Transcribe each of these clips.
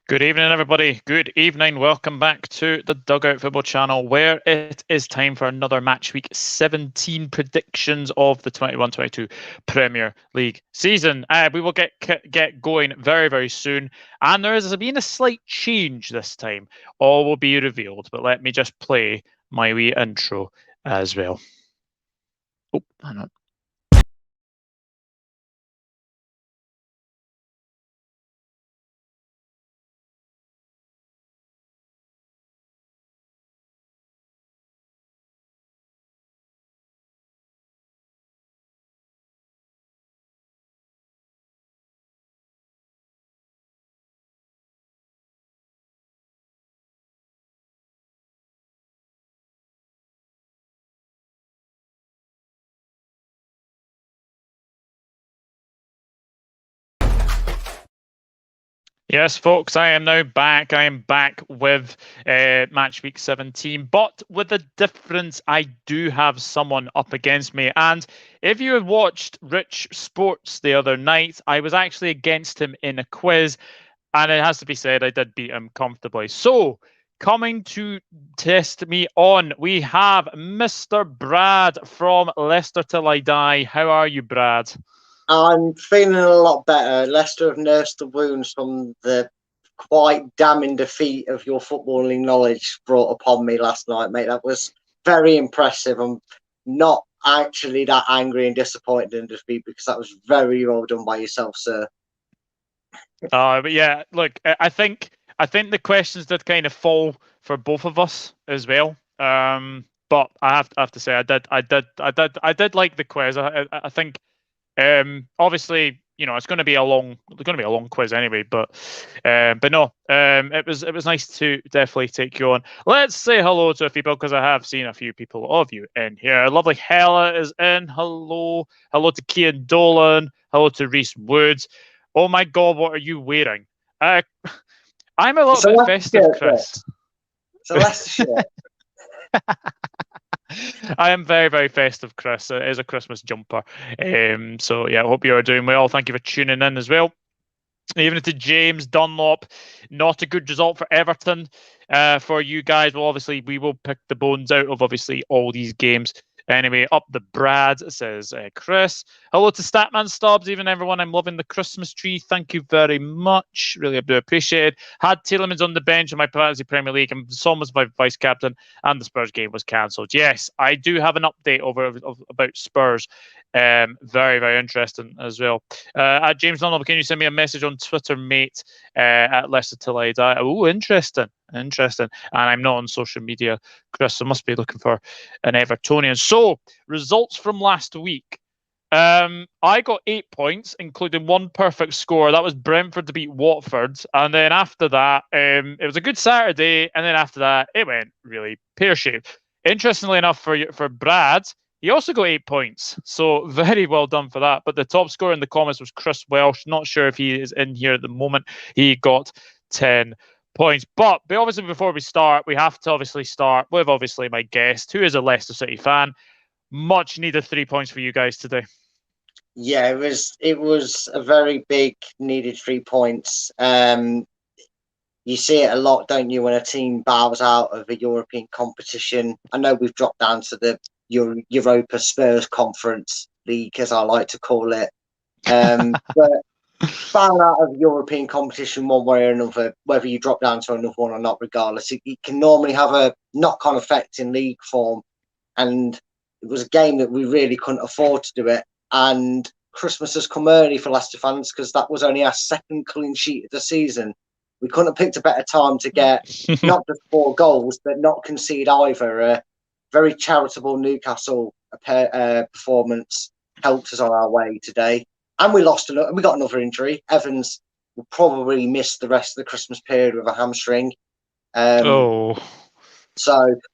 Good evening, everybody. Good evening. Welcome back to the Dugout Football channel, where it is time for another Matchweek 17 predictions of the 21-22 Premier League season. We will get going very, very soon. And there has been a slight change this time. All will be revealed. But let me just play my wee intro as well. Oh, hang on. Yes, folks, I am now back. I am back with Match Week 17, but with a difference. I do have someone up against me. And if you had watched Rich Sports the other night, I was actually against him in a quiz. And it has to be said, I did beat him comfortably. So, coming to test me on, we have Mr. Brad from Leicester Till I Die. How are you, Brad? I'm feeling a lot better. Leicester have nursed the wounds from the quite damning defeat of your footballing knowledge brought upon me last night, mate. That was very impressive. I'm not actually that angry and disappointed in defeat because that was very well done by yourself, sir. But yeah, look, I think the questions did kind of fall for both of us as well. But I have to say, I did like the quiz. I think, obviously, you know, it's going to be a long quiz anyway. But no, it was nice to definitely take you on. Let's say hello to a few people because I have seen a few people of you in here. Lovely Hella is in. Hello to Kian Dolan. Hello to Reese Woods. Oh my God, what are you wearing? I'm a little bit festive, Chris. It's a Leicester shirt. I am very, very festive, Chris. It is a Christmas jumper. So, yeah, I hope you are doing well. Thank you for tuning in as well. Even to James Dunlop, not a good result for Everton. For you guys, well, obviously, we will pick the bones out of, obviously, all these games. Anyway, up the Brad, says Chris. Hello to Statman Stubbs, even everyone. I'm loving the Christmas tree. Thank you very much. Really do appreciate it. Had Tielemans on the bench in my fantasy Premier League, and Son was my vice captain, and the Spurs game was cancelled. Yes, I do have an update about Spurs. Very, very interesting as well. At James Dunlop, can you send me a message on Twitter, mate? At Leicester Till I Die. Oh, interesting. And I'm not on social media, Chris. I must be looking for an Evertonian. So, results from last week. I got 8 points, including one perfect score. That was Brentford to beat Watford. And then after that, it was a good Saturday. And then after that, it went really pear-shaped. Interestingly enough, for Brad, he also got 8 points. So very well done for that. But the top scorer in the comments was Chris Welsh. Not sure if he is in here at the moment. He got 10 points. But obviously, before we start, we have to obviously start with obviously my guest, who is a Leicester City fan. Much needed 3 points for you guys today. Yeah, it was a very big needed 3 points. You see it a lot, don't you, when a team bows out of a European competition? I know we've dropped down to the Europa Spurs Conference League, as I like to call it. But bowing out of European competition one way or another, whether you drop down to another one or not, regardless, it can normally have a knock-on effect in league form. And it was a game that we really couldn't afford to do it. And Christmas has come early for Leicester fans because that was only our second clean sheet of the season. We couldn't have picked a better time to get not just 4 goals, but not concede either. A very charitable Newcastle performance helped us on our way today. And we lost another. We got another injury. Evans will probably miss the rest of the Christmas period with a hamstring. So,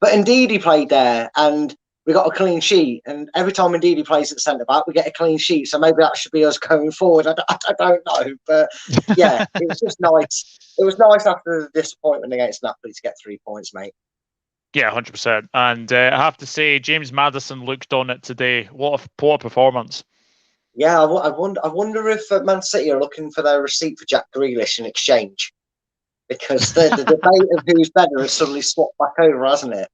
but indeed he played there, and we got a clean sheet. And every time indeed he plays at centre back, we get a clean sheet. So maybe that should be us going forward. I don't know, but yeah, it was just nice. It was nice after the disappointment against Napoli to get 3 points, mate. Yeah, 100%. And I have to say, James Maddison looked on it today. What a poor performance. Yeah, I wonder if Man City are looking for their receipt for Jack Grealish in exchange. because the debate of who's better has suddenly swapped back over, hasn't it?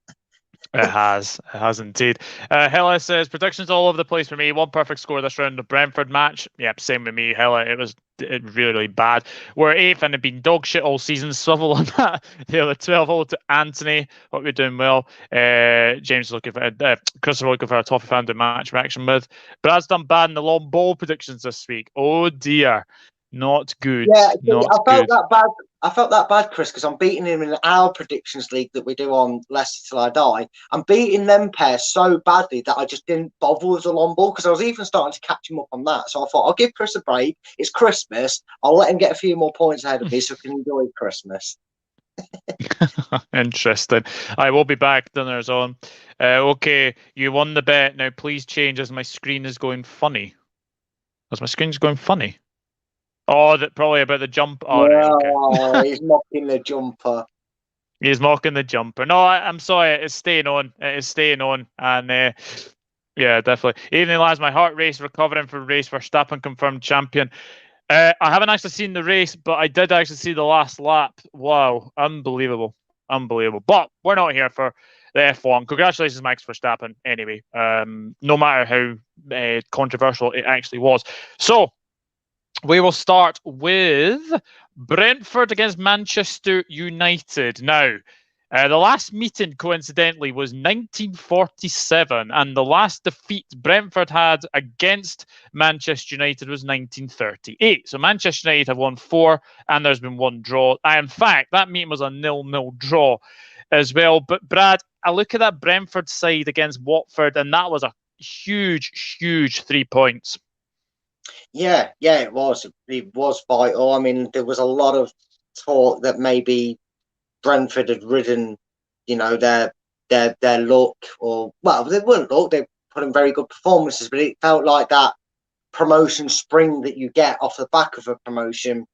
It has indeed. Hella says predictions all over the place for me. One perfect score this round, the Brentford match. Yep, same with me. Hella, it was really bad. We're eighth and have been dog shit all season. Swivel on that. The other 12-0 to Anthony. Hope you're doing well. James is looking for Chris is looking for a toffee fan to match reaction with. Brad's done bad in the long ball predictions this week. Oh dear, not good. Yeah, not I felt good. that bad. I felt that bad, Chris, because I'm beating him in our predictions league that we do on Leicester Till I Die. I'm beating them pairs so badly that I just didn't bother with the long ball because I was even starting to catch him up on that. So I thought I'll give Chris a break. It's Christmas. I'll let him get a few more points ahead of me so we can enjoy Christmas. Interesting. I will be back. Dinner's on. Okay, you won the bet. Now please change as my screen is going funny. As my screen's going funny. Oh, that probably about the jump. Oh, right, okay. He's mocking the jumper. He's mocking the jumper. No, I'm sorry. It's staying on. It is staying on. And yeah, definitely. Evening, lads. My heart race recovering for race. Verstappen confirmed champion. I haven't actually seen the race, but I did actually see the last lap. Wow, unbelievable. But we're not here for the F1. Congratulations, Max Verstappen. Anyway, no matter how controversial it actually was. So we will start with Brentford against Manchester United. Now, the last meeting, coincidentally, was 1947, and the last defeat Brentford had against Manchester United was 1938. So Manchester United have won 4, and there's been 1 draw. In fact, that meeting was a 0-0 draw as well. But Brad, I look at that Brentford side against Watford, and that was a huge 3 points. Yeah, it was. It was vital. I mean, there was a lot of talk that maybe Brentford had ridden, their luck, or well, they weren't luck. They put in very good performances, but it felt like that promotion spring that you get off the back of a promotion,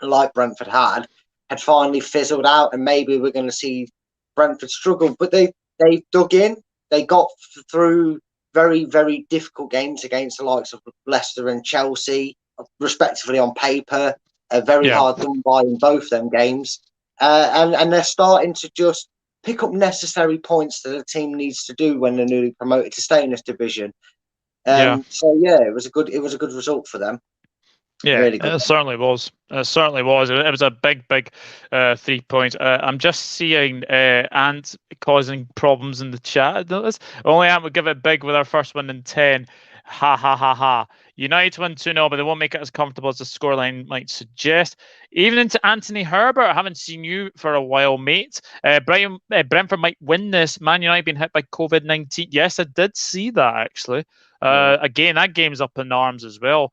like Brentford had finally fizzled out, and maybe we're going to see Brentford struggle. But they dug in. They got through very, very difficult games against the likes of Leicester and Chelsea, respectively on paper. Very hard done by in both them games. And they're starting to just pick up necessary points that a team needs to do when they're newly promoted to stay in this division. So yeah, it was a good result for them. Yeah, really good. It certainly was. It certainly was. It was a big 3 points. I'm just seeing Ant causing problems in the chat. Notice only Ant would give it big with our first win in 10. Ha ha ha ha. United win 2-0, but they won't make it as comfortable as the scoreline might suggest. Even into Anthony Herbert, I haven't seen you for a while, mate. Brentford might win this. Man United being hit by COVID-19. Yes, I did see that actually. Again, that game's up in arms as well.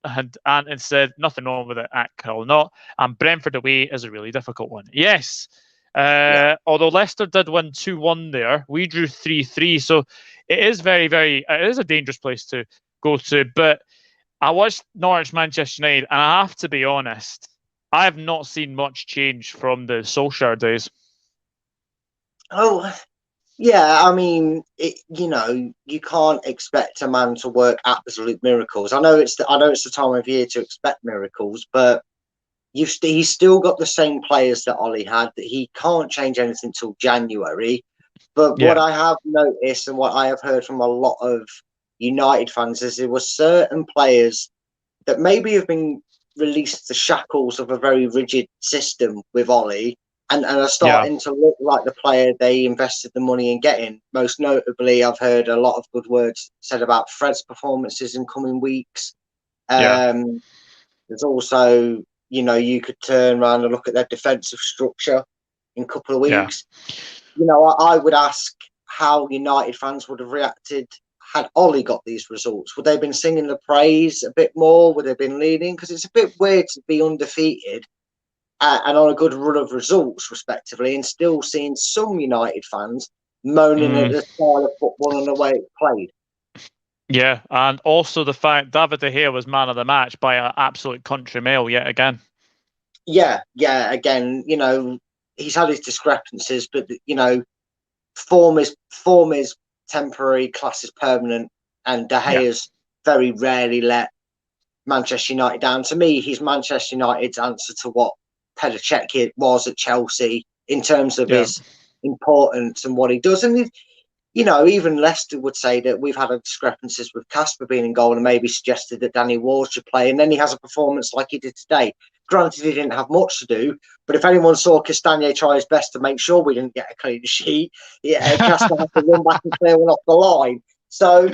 And said nothing wrong with it at Not. And Brentford away is a really difficult one. Yes. Although Leicester did win 2-1 there, we drew 3-3. So it is it is a dangerous place to go to. But I watched Norwich Manchester United, and I have to be honest, I have not seen much change from the Solskjaer days. Oh, yeah, I mean, you can't expect a man to work absolute miracles. I know it's the time of year to expect miracles, but he's still got the same players that Ollie had. That he can't change anything till January. But what I have noticed and what I have heard from a lot of United fans is there were certain players that maybe have been released the shackles of a very rigid system with Ollie. And are starting to look like the player they invested the money in getting. Most notably, I've heard a lot of good words said about Fred's performances in coming weeks. There's also, you could turn around and look at their defensive structure in a couple of weeks. I would ask how United fans would have reacted had Ollie got these results. Would they have been singing the praise a bit more? Would they have been leading? Because it's a bit weird to be undefeated and on a good run of results, respectively, and still seeing some United fans moaning at the style of football and the way it's played. Yeah, and also the fact David De Gea was man of the match by an absolute country mile yet again. Yeah, again, he's had his discrepancies, but form is temporary, class is permanent, and De Gea's very rarely let Manchester United down. To me, he's Manchester United's answer to what Pedicek was at Chelsea in terms of his importance and what he does. And even Leicester would say that we've had discrepancies with Casper being in goal and maybe suggested that Danny Ward should play. And then he has a performance like he did today. Granted, he didn't have much to do, but if anyone saw Castagne try his best to make sure we didn't get a clean sheet, Casper had to run back and clear one off the line. So,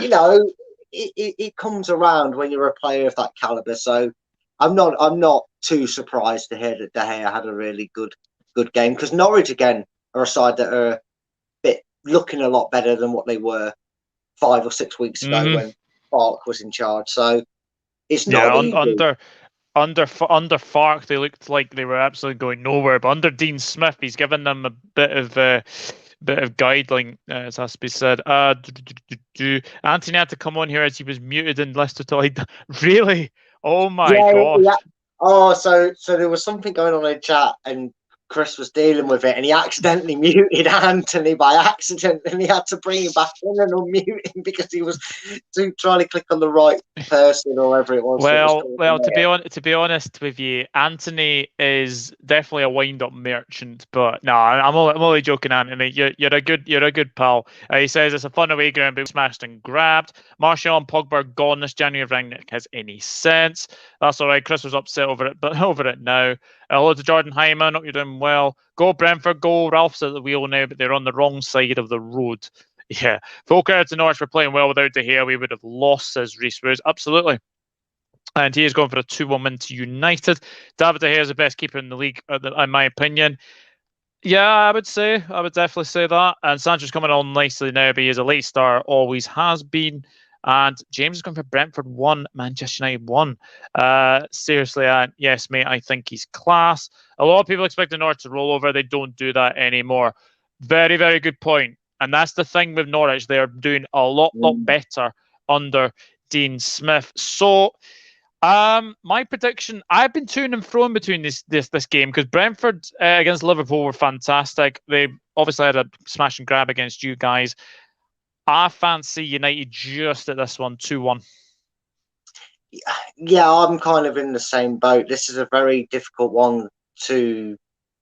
it comes around when you're a player of that caliber. So I'm not too surprised to hear that De Gea had a really good game, because Norwich again are a side that are looking a lot better than what they were 5 or 6 weeks ago when Fark was in charge. So it's not easy. Under Fark, they looked like they were absolutely going nowhere. But under Dean Smith, he's given them a bit of guideline, as has to be said. Anthony had to come on here as he was muted in Leicester. Really? Oh my gosh! Yeah. Oh, so there was something going on in chat, and Chris was dealing with it, and he accidentally muted Anthony by accident, and he had to bring him back in and unmute him because he was trying to click on the right person or whatever it was. Well, to be honest with you, Anthony is definitely a wind-up merchant. But no, I'm only joking, Anthony. You're a good pal. He says it's a fun away ground, but smashed and grabbed. Martial and Pogba are gone this January. If Rangnick has any sense, that's all right. Chris was upset over it, but over it now. Hello to Jordan Hyman. Hope you're doing well. Go Brentford, go. Ralph's at the wheel now, but they're on the wrong side of the road. Yeah. Folk out to Norwich were playing well without De Gea. We would have lost, says Reece Woods. Absolutely. And he is going for a 2-1 win to United. David De Gea is the best keeper in the league, in my opinion. Yeah, I would definitely say that. And Sancho's coming on nicely now, but he is a late star, always has been. And James is going for Brentford 1, Manchester United 1. Seriously, yes, mate, I think he's class. A lot of people expect the Norwich to roll over. They don't do that anymore. Very, very good point. And that's the thing with Norwich. They're doing a lot better under Dean Smith. So, my prediction, I've been to and fro between this game, because Brentford against Liverpool were fantastic. They obviously had a smash and grab against you guys. I fancy United just at this one, 2-1. Yeah, I'm kind of in the same boat. This is a very difficult one to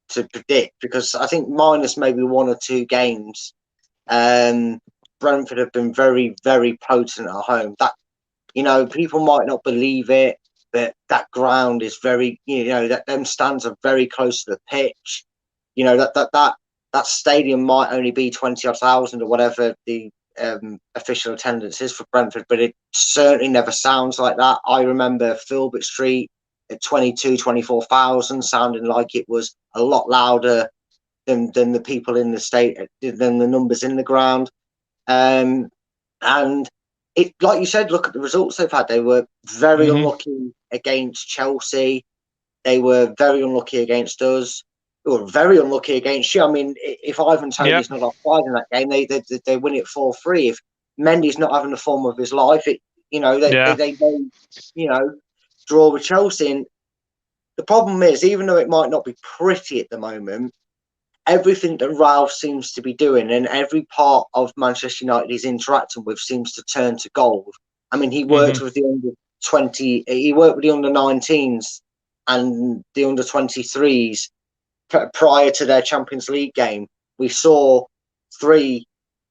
predict, because I think minus maybe 1 or 2 games, Brentford have been very, very potent at home. That, people might not believe it, but that ground is very, that them stands are very close to the pitch. That stadium might only be 20,000 or whatever the official attendance is for Brentford, but it certainly never sounds like that. I remember Filbert Street at 24,000 sounding like it was a lot louder than the people in the state, than the numbers in the ground. And it, like you said, look at the results they've had. They were very unlucky against Chelsea. They were very unlucky against us. They were very unlucky against you. I mean, if Ivan Toney's not offside in that game, they win it 4-3. If Mendy's not having the form of his life, they draw with Chelsea. And the problem is, even though it might not be pretty at the moment, everything that Ralph seems to be doing and every part of Manchester United he's interacting with seems to turn to gold. I mean, he worked with the under-20, he worked with the under-19s and the under-23s prior to their Champions League game. We saw 3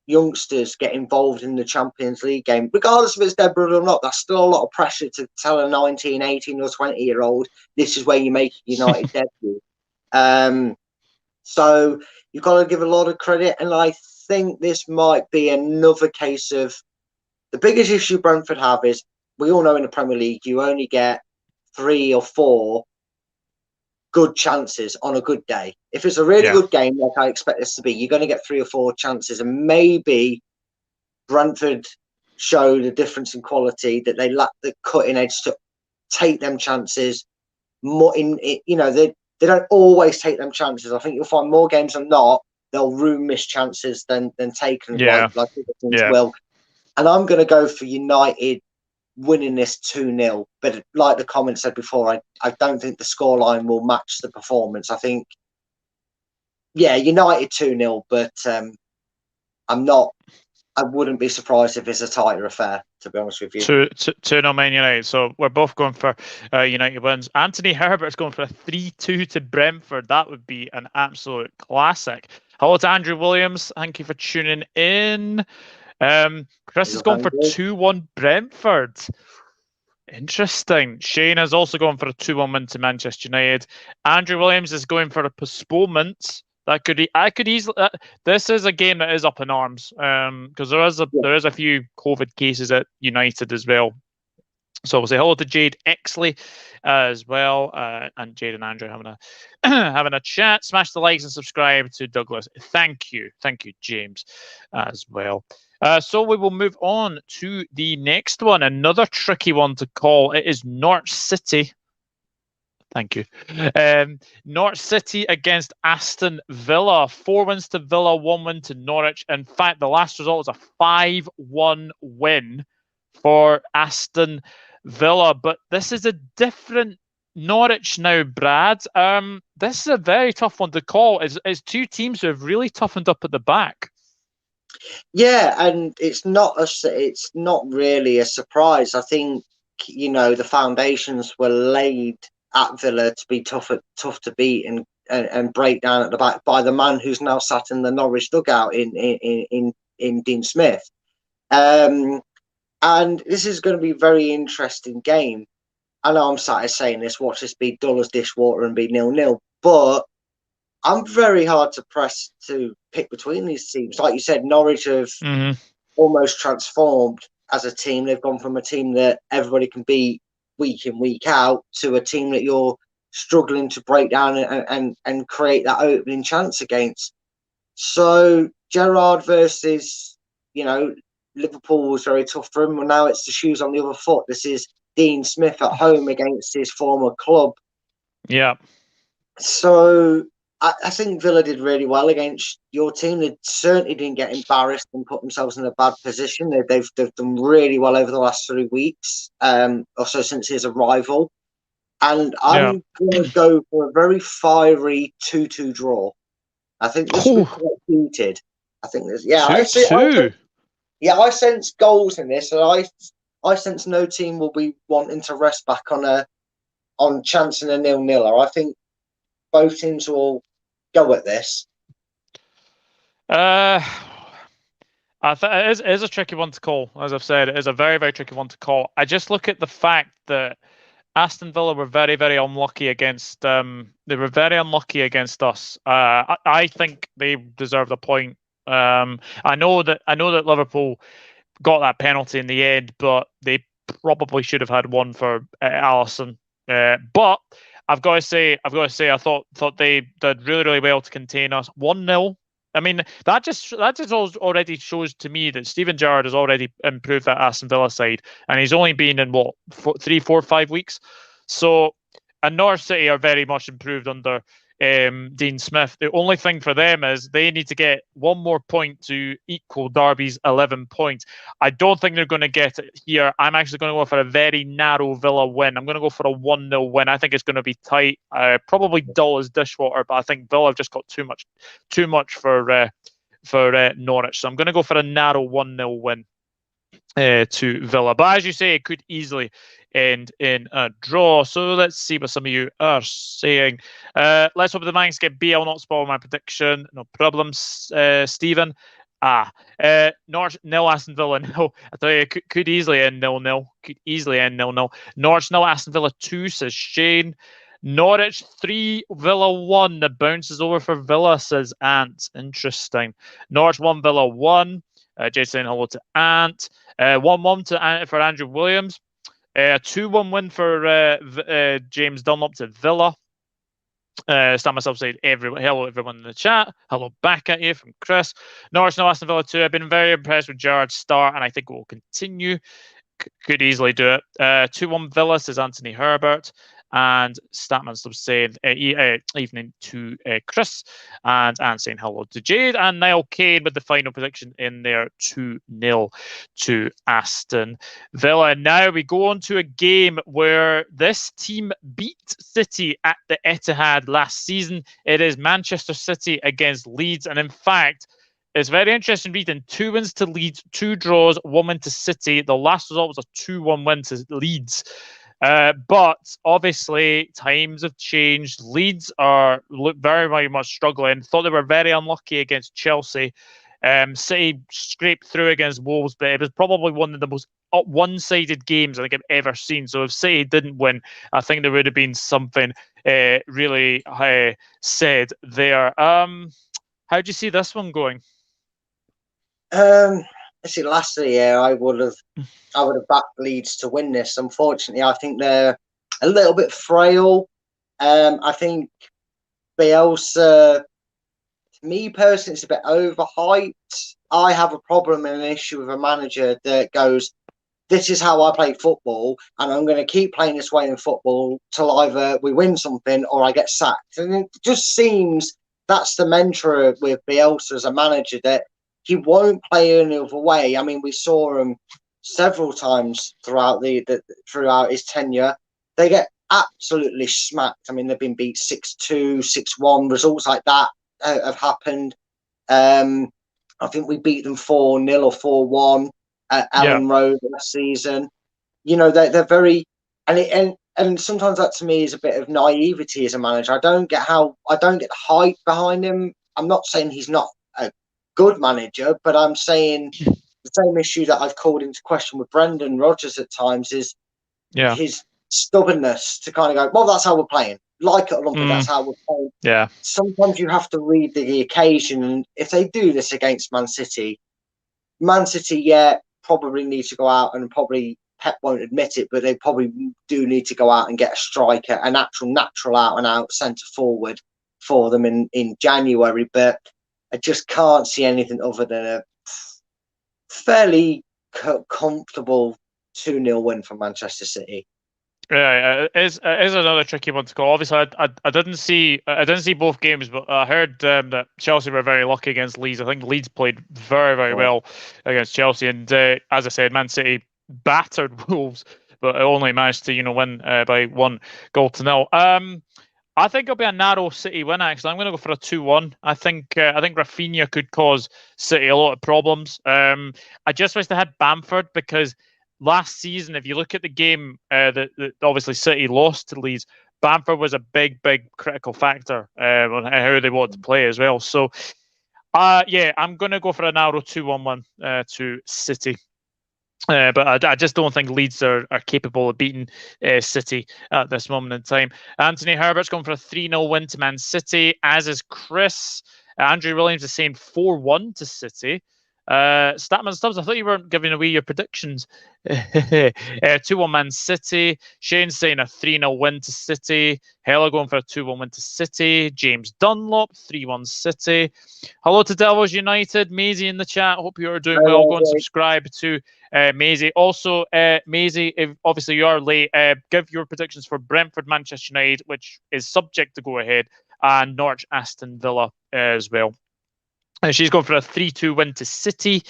youngsters get involved in the Champions League game. Regardless if it's their brother or not, that's still a lot of pressure to tell a 19, 18 or 20-year-old, this is where you make United debut. So you've got to give a lot of credit, and I think this might be another case of the biggest issue Brentford have is, we all know in the Premier League you only get 3 or 4 good chances on a good day. If it's a really good game, like I expect this to be, you're going to get 3 or 4 chances, and maybe Brentford show the difference in quality, that they lack the cutting edge to take them chances more they don't always take them chances. I think you'll find more games than not, they'll ruin missed chances than take them like will. And I'm going to go for United winning this 2-0. But like the comment said before, I don't think the scoreline will match the performance. I think, United 2-0, but I'm not I wouldn't be surprised if it's a tighter affair, to be honest with you. 2-0 Man United. So we're both going for United wins. Anthony Herbert's going for a 3-2 to Brentford. That would be an absolute classic. Hello to Andrew Williams. Thank you for tuning in. Chris is going for 2-1 Brentford. Interesting. Shane is also going for a 2-1 win to Manchester United. Andrew Williams is going for a postponement. I could easily. This is a game that is up in arms because there is a few COVID cases at United as well. So we'll say hello to Jade Exley as well, and Jade and Andrew having a having a chat. Smash the likes and subscribe to Douglas. Thank you, James, as well. So we will move on to the next one. Another tricky one to call. It is Norwich City. Thank you. Norwich City against Aston Villa. 4 wins to Villa, 1 win to Norwich. In fact, the last result was a 5-1 win for Aston Villa. But this is a different Norwich now, Brad. This is a very tough one to call. It's two teams who have really toughened up at the back. Yeah, and it's not really a surprise. I think, the foundations were laid at Villa to be tough to beat and break down at the back by the man who's now sat in the Norwich dugout in Dean Smith. And this is going to be a very interesting game. I know I'm sat here saying this, watch this be dull as dishwater and be 0-0, but I'm very hard to press to pick between these teams. Like you said, Norwich have almost transformed as a team. They've gone from a team that everybody can beat week in, week out to a team that you're struggling to break down and create that opening chance against. So Gerrard versus, Liverpool was very tough for him. Well, now it's the shoes on the other foot. This is Dean Smith at home against his former club. Yeah. So I think Villa did really well against your team. They certainly didn't get embarrassed and put themselves in a bad position. They've done really well over the last 3 weeks, or so since his arrival. And I'm going to go for a very fiery 2-2 draw. I think this will be quite heated. I think there's I sense goals in this, and I sense no team will be wanting to rest back on chancing a 0-0. I think both teams will go at this. It is a tricky one to call. As I've said, it is a very, very tricky one to call. I just look at the fact that Aston Villa were very, very unlucky against. They were very unlucky against us. I think they deserved a point. I know that Liverpool got that penalty in the end, but they probably should have had one for Alisson. But I've got to say, I thought they did really, really well to contain us. 1-0. I mean, that just already shows to me that Steven Gerrard has already improved that Aston Villa side, and he's only been in 3, 4, 5 weeks. So, and Norwich City are very much improved under Dean Smith. The only thing for them is they need to get one more point to equal Derby's 11 points. I don't think they're going to get it here. I'm actually going to go for a very narrow Villa win. I'm going to go for a 1-0 win. I think it's going to be tight, probably dull as dishwater, but I think Villa have just got too much for Norwich. So I'm going to go for a narrow 1-0 win to Villa. But as you say, it could easily end in a draw. So let's see what some of you are saying. Let's hope the Manx get BL, not spoil my prediction. No problems, Stephen. Norwich 0, Aston Villa 0. I tell you, it could easily end 0-0. Could easily end 0-0. Norwich 0, Aston Villa 2, says Shane. Norwich 3, Villa 1. The bounce is over for Villa, says Ant. Interesting. Norwich 1, Villa 1. Jay saying hello to Ant. 1-1 for Andrew Williams. 2-1 win for James Dunlop to Villa. Stand myself saying hello everyone in the chat. Hello back at you from Chris. Norwich 0, Aston Villa 2. I've been very impressed with Gerrard's start, and I think it will continue. Could easily do it. 2-1 Villa, says Anthony Herbert. And Statman's saying evening to Chris, and saying hello to Jade, and Niall Kane with the final prediction in there, 2-0 to Aston Villa. Now we go on to a game where this team beat City at the Etihad last season. It is Manchester City against Leeds, and in fact, it's very interesting reading. 2 wins to Leeds, 2 draws, 1 win to City. The last result was a 2-1 win to Leeds. But obviously, times have changed. Leeds are very, very much struggling. Thought they were very unlucky against Chelsea. City scraped through against Wolves, but it was probably one of the most one-sided games I think I've ever seen. So if City didn't win, I think there would have been something really said there. How do you see this one going? See, last year I would have backed Leeds to win this. Unfortunately, I think they're a little bit frail. I think Bielsa, me personally, it's a bit overhyped. I have a problem and an issue with a manager that goes, "This is how I play football, and I'm going to keep playing this way in football till either we win something or I get sacked." And it just seems that's the mantra with Bielsa as a manager, that he won't play any other way. I mean, we saw him several times throughout throughout his tenure. They get absolutely smacked. I mean, they've been beat 6-2, 6-1. Results like that have happened. I think we beat them 4-0 or 4-1 at Ellen Road last season. You know, they're very, and sometimes that to me is a bit of naivety as a manager. I don't get the hype behind him. I'm not saying he's not a good manager, but I'm saying the same issue that I've called into question with Brendan Rodgers at times is his stubbornness to kind of go, well, that's how we're playing. Like it or lump it, that's how we're playing. Yeah. Sometimes you have to read the occasion, and if they do this against Man City, probably need to go out, and probably Pep won't admit it, but they probably do need to go out and get a striker, a natural out and out centre forward for them in January. But I just can't see anything other than a fairly comfortable 2-0 win for Manchester City. Yeah, it is another tricky one to call. Obviously, I didn't see both games, but I heard that Chelsea were very lucky against Leeds. I think Leeds played very, very well against Chelsea, and as I said, Man City battered Wolves, but only managed to win by 1-0. I think it'll be a narrow City win. Actually, I'm going to go for a 2-1. I think Rafinha could cause City a lot of problems. I just wish they had Bamford, because last season, if you look at the game that obviously City lost to Leeds, Bamford was a big critical factor on how they wanted to play as well. So, I'm going to go for a narrow 2-1 win to City. But I just don't think Leeds are capable of beating City at this moment in time. Anthony Herbert's going for a 3-0 win to Man City, as is Chris. Andrew Williams is saying 4-1 to City. Statman Stubbs, I thought you weren't giving away your predictions. 2-1 Man City. Shane's saying a 3-0 win to City. Hella going for a 2-1 win to City. James Dunlop, 3-1 City. Hello to Devils United. Maisie in the chat. Hope you are doing well. Go and subscribe to Maisie. Also, Maisie, if obviously you are late, give your predictions for Brentford, Manchester United, which is subject to go ahead, and Norwich, Aston Villa as well. She's going for a 3-2 win to City.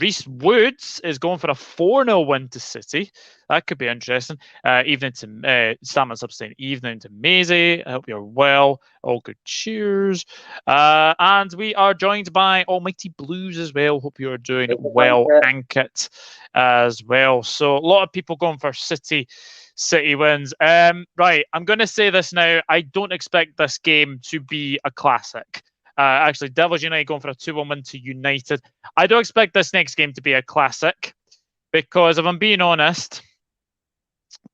Reese Woods is going for a 4-0 win to City. That could be interesting. Evening to Salmon Substain. Evening to Maisie. I hope you're well. All good cheers. And we are joined by Almighty Blues as well. Hope you're doing well, Ankit, as well. So a lot of people going for City wins. Right, I'm going to say this now. I don't expect this game to be a classic. Actually, Devils United going for a 2-1 win to United. I don't expect this next game to be a classic, because if I'm being honest,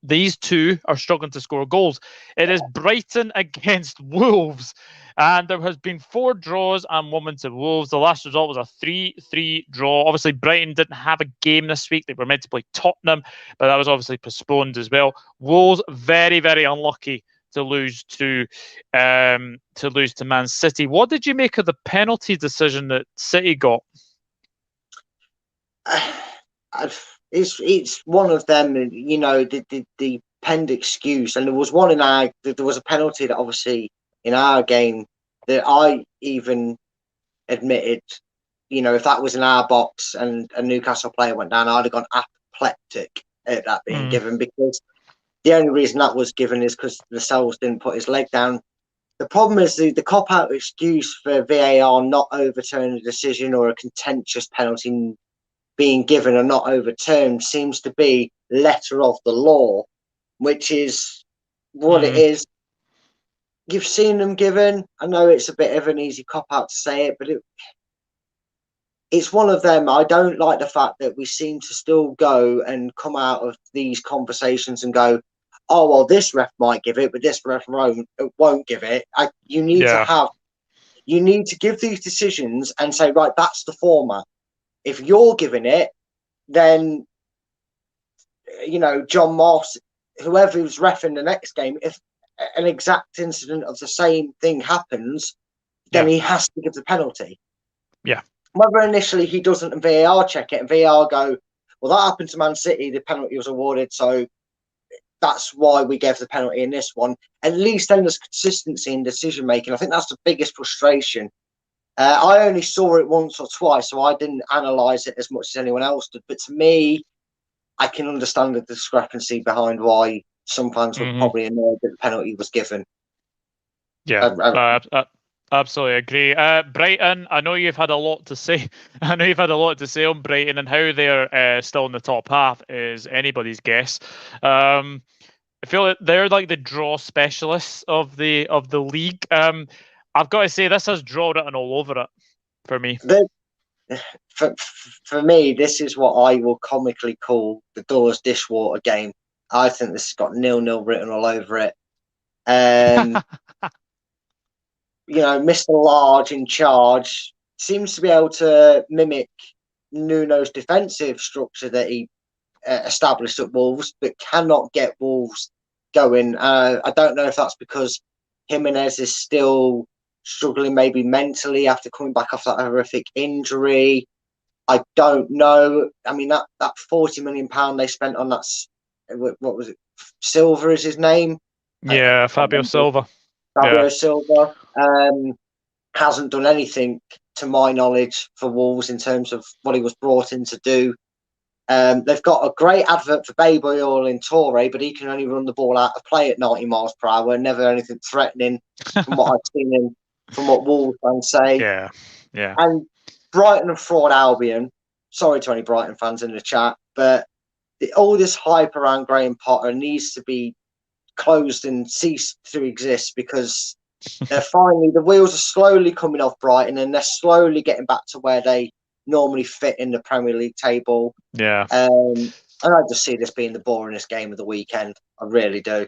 these two are struggling to score goals. It is Brighton against Wolves, and there has been 4 draws and 1 win to Wolves. The last result was a 3-3 draw. Obviously, Brighton didn't have a game this week. They were meant to play Tottenham, but that was obviously postponed as well. Wolves very, very unlucky to lose to Man City. What did you make of the penalty decision that City got? It's one of them, the penned excuse, and there was one there was a penalty that obviously in our game that I even admitted, if that was in our box and a Newcastle player went down, I'd have gone apoplectic at that being given, because the only reason that was given is because Lascelles didn't put his leg down. The problem is the cop-out excuse for VAR not overturning a decision or a contentious penalty being given or not overturned seems to be letter of the law, which is what it is. You've seen them given. I know it's a bit of an easy cop-out to say it, but it's one of them. I don't like the fact that we seem to still go and come out of these conversations and go, oh, well, this ref might give it, but this ref won't give it. You need to give these decisions and say, right, that's the format. If you're giving it, then, John Moss, whoever's reffing the next game, if an exact incident of the same thing happens, then he has to give the penalty. Yeah. Whether initially he doesn't and VAR check it and VAR go, well, that happened to Man City, the penalty was awarded, so that's why we gave the penalty in this one. At least then there's consistency in decision making. I think that's the biggest frustration. I only saw it once or twice, so I didn't analyse it as much as anyone else did. But to me, I can understand the discrepancy behind why some fans were probably annoyed that the penalty was given. Yeah, absolutely agree. Brighton, I know you've had a lot to say. I know you've had a lot to say on Brighton, and how they're still in the top half is anybody's guess. I feel like they're like the draw specialists of the league. I've got to say, this has draw written all over it for me. For me, this is what I will comically call the Doors dishwater game. I think this has got 0-0 written all over it. Mr. Large in charge seems to be able to mimic Nuno's defensive structure that he established at Wolves, but cannot get Wolves going. I don't know if that's because Jimenez is still struggling maybe mentally after coming back off that horrific injury. I don't know. I mean, that £40 million they spent on that, what was it? Silva is his name? Yeah, Fabio Silva. Fabio Silva hasn't done anything, to my knowledge, for Wolves in terms of what he was brought in to do. They've got a great advert for Baby Oil in Torre, but he can only run the ball out of play at 90 miles per hour, never anything threatening from what I've seen from what Wolves fans say. Yeah. And Brighton and fraud Albion. Sorry to any Brighton fans in the chat, but all this hype around Graham Potter needs to be closed and cease to exist, because the wheels are slowly coming off Brighton and they're slowly getting back to where they normally fit in the Premier League table. Yeah. And I just see this being the boringest game of the weekend. I really do.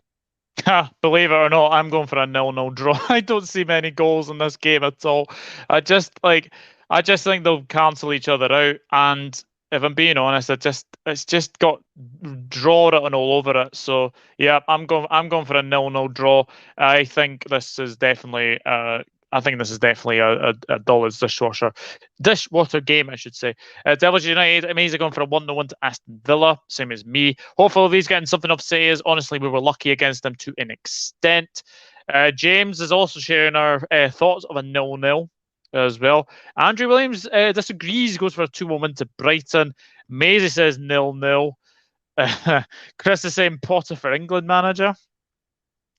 Believe it or not, I'm going for a 0-0 draw. I don't see many goals in this game at all. I just think they'll cancel each other out. And if I'm being honest, it's just got draw written all over it. So yeah, I'm going for a 0-0 draw. I think this is definitely a Dollar's dishwater game, I should say. Devils United, amazing, going for a 1-1 to Aston Villa, same as me. Hopefully he's getting something of say, as honestly we were lucky against them to an extent. James is also sharing our thoughts of a 0-0 as well. Andrew Williams disagrees, goes for a 2-1 to Brighton. Maisie says 0-0. Chris is saying Potter for England manager.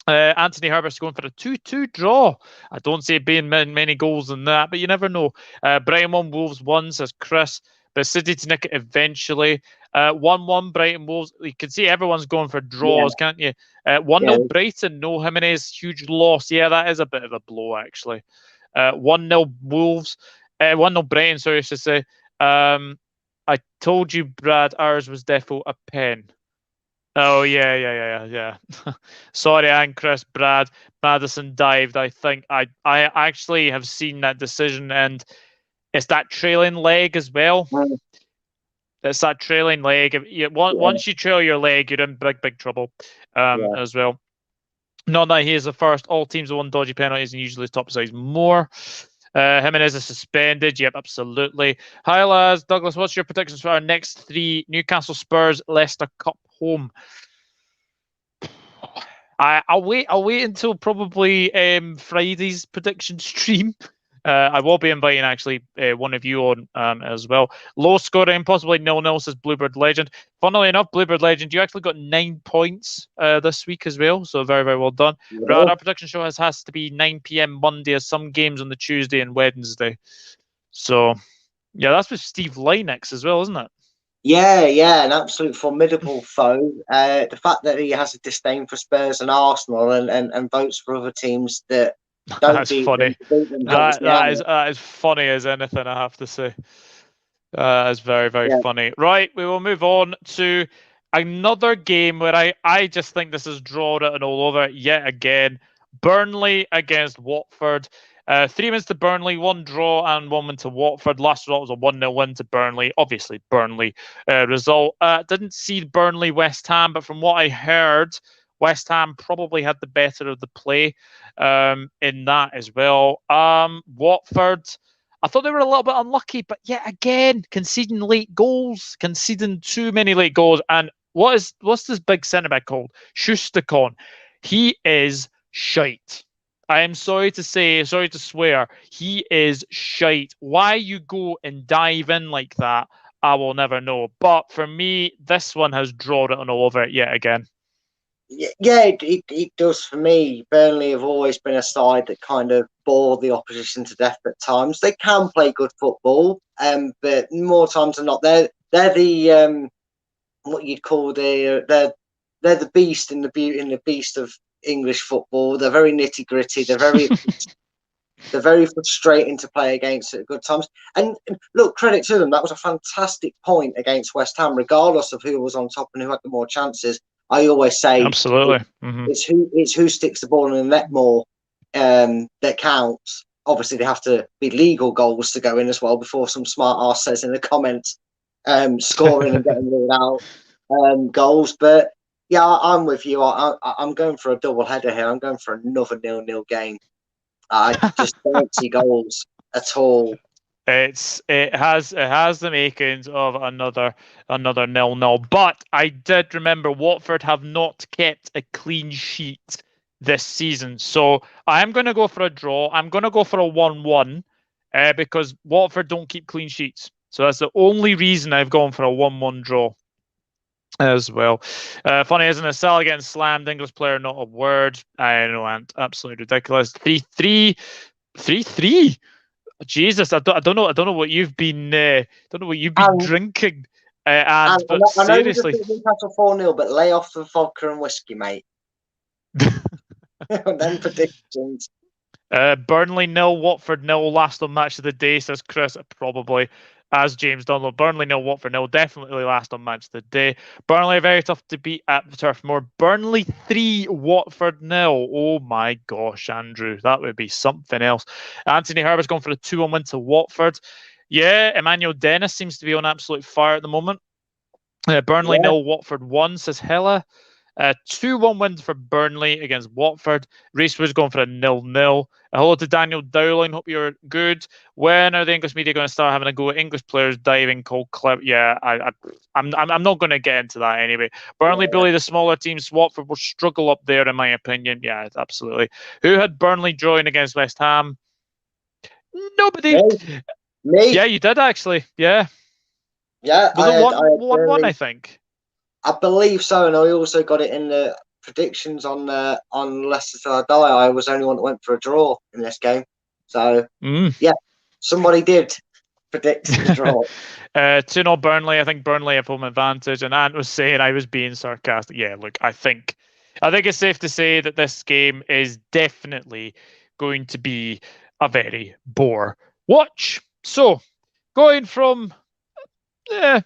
Anthony Herbert's going for a 2-2 draw. I don't see it being many goals in that, but you never know. Brighton 1, Wolves 1, says Chris. But City to nick it eventually. 1-1 Brighton Wolves. You can see everyone's going for draws, can't you? 1-0 Brighton, no Jimenez, huge loss. Yeah, that is a bit of a blow, actually. 1-0 Wolves. 1-0 Brighton, sorry, I should say. I told you, Brad, ours was defo a pen. Oh, yeah. Sorry, and Chris, Brad, Maddison dived. I think I actually have seen that decision, and it's that trailing leg as well. It's that trailing leg. Once you trail your leg, you're in big trouble as well. Not that he is the first. All teams have won dodgy penalties and usually top size more. Jimenez is suspended. Yep, absolutely. Hi, lads. Douglas, what's your predictions for our next 3 Newcastle, Spurs, Leicester Cup home? I'll wait until probably Friday's prediction stream. I will be inviting actually one of you on as well. Low scoring, possibly 0-0, says Bluebird Legend. Funnily enough, Bluebird Legend, you actually got 9 points this week as well, so very, very well done. Yeah. Our prediction show has to be 9 p.m. Monday, as some games on the Tuesday and Wednesday. So, yeah, that's with Steve Lynex as well, isn't it? Yeah, an absolute formidable foe. The fact that he has a disdain for Spurs and Arsenal and votes for other teams that don't That's beat funny. them That is funny as anything, I have to say. That's very, very funny. Right, we will move on to another game where I just think this is draw written all over yet again. Burnley against Watford. 3 wins to Burnley, 1 draw and 1 win to Watford. Last result was a 1-0 win to Burnley. Obviously, Burnley result. Didn't see Burnley West Ham, but from what I heard, West Ham probably had the better of the play in that as well. Watford, I thought they were a little bit unlucky, but yet again, conceding late goals, conceding too many late goals. And what's this big centre back called? Shustakon. He is shite. I am sorry to say, sorry to swear, he is shite. Why you go and dive in like that, I will never know. But for me, this one has drawn it on all over it yet again. Yeah, it does for me. Burnley have always been a side that kind of bore the opposition to death at times. They can play good football, but more times than not, they're the what you'd call they're the beast in the beauty in the beast of English football. They're very nitty gritty. They're very frustrating to play against at good times. And look, credit to them. That was a fantastic point against West Ham, regardless of who was on top and who had the more chances. I always say, absolutely, it's who sticks the ball in the net more that counts. Obviously, they have to be legal goals to go in as well before some smart arse says in the comments, scoring and getting ruled out goals. But yeah, I'm with you. I'm going for a double header here. I'm going for another 0-0 game. I just don't see goals at all. It has the makings of another 0-0. But I did remember Watford have not kept a clean sheet this season, so I am going to go for a draw. I'm going to go for a 1-1 because Watford don't keep clean sheets. So that's the only reason I've gone for a 1-1 draw as well. Funny, isn't it? Salah getting slammed, English player, not a word. I know, and absolutely ridiculous. 3-3. Jesus, I don't know what you've been drinking. But seriously, I know Newcastle 4-0, but lay off the vodka and whiskey, mate. And then predictions. Burnley 0, Watford 0. Last on match of the day, says Chris. Probably, as James Dunlop. Burnley 0, Watford 0. Definitely last on match of the day. Burnley very tough to beat at the Turf Moor. Burnley 3, Watford 0. Oh my gosh, Andrew, that would be something else. Anthony Herbert's gone for a 2-1 win to Watford. Yeah, Emmanuel Dennis seems to be on absolute fire at the moment. Burnley 0, Watford 1, says Hella. 2-1 wins for Burnley against Watford. Racewood's going for a 0-0. Hello to Daniel Dowling. Hope you're good. When are the English media going to start having a go at English players diving cold clip? Yeah, I'm not going to get into that anyway. Burnley bully the smaller teams. Watford will struggle up there, in my opinion. Yeah, absolutely. Who had Burnley drawing against West Ham? Nobody. Me? Yeah, you did actually. Yeah. Yeah. Was it 1-1, I think? I believe so, and I also got it in the predictions on Leicester Till I Die. I was the only one that went for a draw in this game. So, yeah, somebody did predict the draw. 2-0 Burnley. I think Burnley have home advantage, and Ant was saying I was being sarcastic. Yeah, look, I think it's safe to say that this game is definitely going to be a very bore watch. So, going from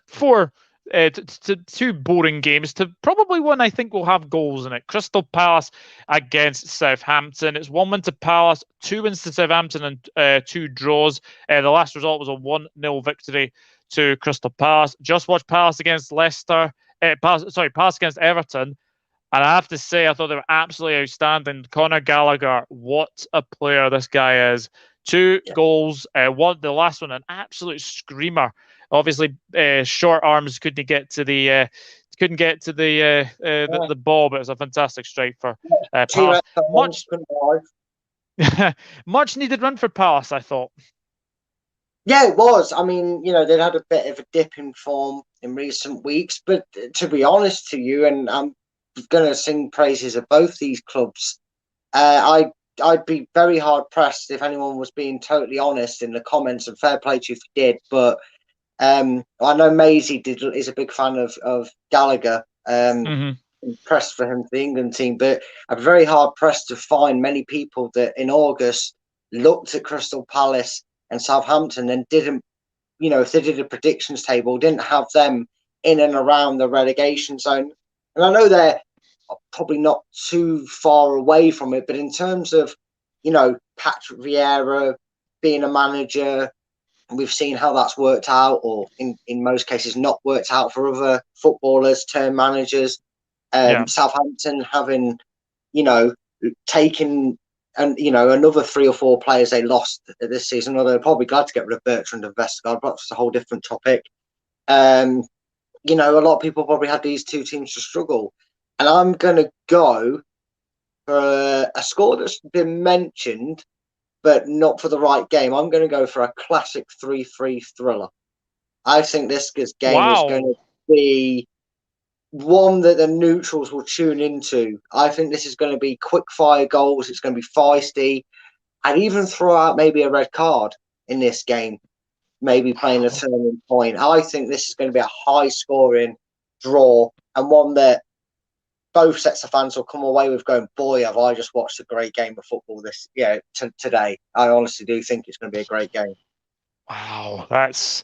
4 to 2 boring games to probably one I think will have goals in it. Crystal Palace against Southampton. It's 1 win to Palace, 2 wins to Southampton, and 2 draws. The last result was a 1-0 victory to Crystal Palace. Just watched Palace against Leicester. Palace against Everton. And I have to say, I thought they were absolutely outstanding. Conor Gallagher, what a player this guy is. 2 goals. The last one, an absolute screamer. Obviously, short arms couldn't get to the ball, but it's a fantastic strike for Palace. Much needed run for Palace, I thought. Yeah, it was. I mean, they'd had a bit of a dip in form in recent weeks, but to be honest to you, and I'm going to sing praises of both these clubs, I'd be very hard pressed if anyone was being totally honest in the comments, and fair play to you if you did. But I know Maisie is a big fan of Gallagher. Impressed for him for the England team, but I'm very hard pressed to find many people that in August looked at Crystal Palace and Southampton and didn't, if they did a predictions table, didn't have them in and around the relegation zone. And I know they're probably not too far away from it, but in terms of, Patrick Vieira being a manager, we've seen how that's worked out, or in most cases not worked out for other footballers turned managers. Southampton having, taken another 3 or 4 players they lost this season, although they're probably glad to get rid of Bertrand and Vestergaard, but that's a whole different topic. A lot of people probably had these two teams to struggle. And I'm going to go for a score that's been mentioned, but not for the right game. I'm going to go for a classic 3-3 thriller. I think this game is going to be one that the neutrals will tune into. I think this is going to be quick fire goals. It's going to be feisty. I'd even throw out maybe a red card in this game, maybe playing a turning point. I think this is going to be a high scoring draw, and one that both sets of fans will come away with going, boy, have I just watched a great game of football today. I honestly do think it's going to be a great game. Wow, that's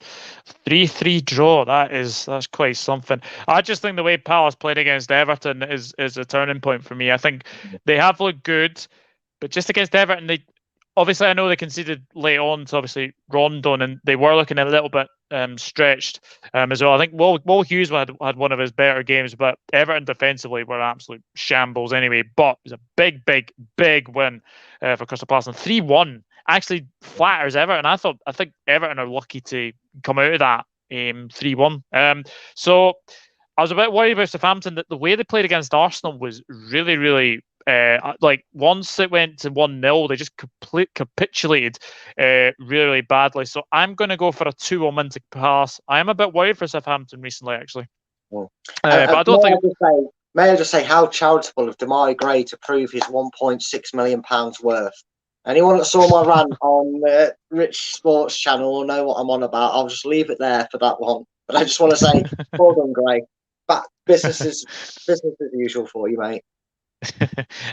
3-3 draw. That's quite something. I just think the way Palace played against Everton is a turning point for me. I think they have looked good, but just against Everton, obviously I know they conceded late on to obviously Rondon, and they were looking a little bit stretched as well. I think Will Hughes had one of his better games, but Everton defensively were absolute shambles anyway. But it was a big, big, big win for Crystal Palace, and 3-1. Actually flatters Everton. I think Everton are lucky to come out of that 3-1. So I was a bit worried about Southampton that the way they played against Arsenal was really, really like once it went to 1-0, they just capitulated really, really badly. So I'm going to go for a 2-1 win to Palace. I am a bit worried for Southampton recently, actually. But I don't think. May I just say how charitable of Demarai Gray to prove his £1.6 million worth. Anyone that saw my rant on Rich Sports Channel will know what I'm on about. I'll just leave it there for that one. But I just want to say, well done, Gray. But business as usual for you, mate.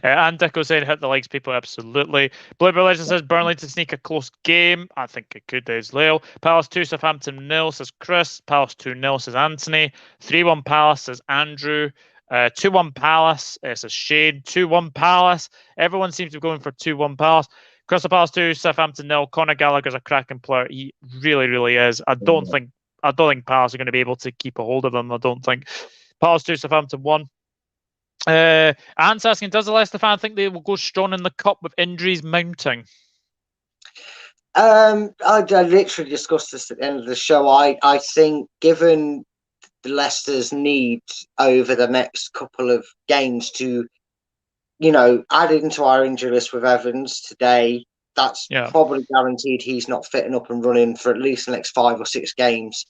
And Dicko saying hit the likes, people, absolutely. Blueberry Legend says Burnley to sneak a close game. I think it could as well. Palace 2, Southampton 0, says Chris. Palace 2-0, says Anthony. 3-1 Palace, says Andrew. 2-1 Palace, says Shane. 2-1 Palace. Everyone seems to be going for 2-1 Palace. Crystal Palace 2, Southampton 0. Conor Gallagher's a cracking player. He really, really is. I don't think Palace are going to be able to keep a hold of them. I don't think. Palace 2, Southampton 1. Ant's asking, does the Leicester fan think they will go strong in the cup with injuries mounting? I literally discussed this at the end of the show. I think given Leicester's need over the next couple of games to, add into our injury list with Evans today, that's probably guaranteed he's not fitting up and running for at least the next 5 or 6 games.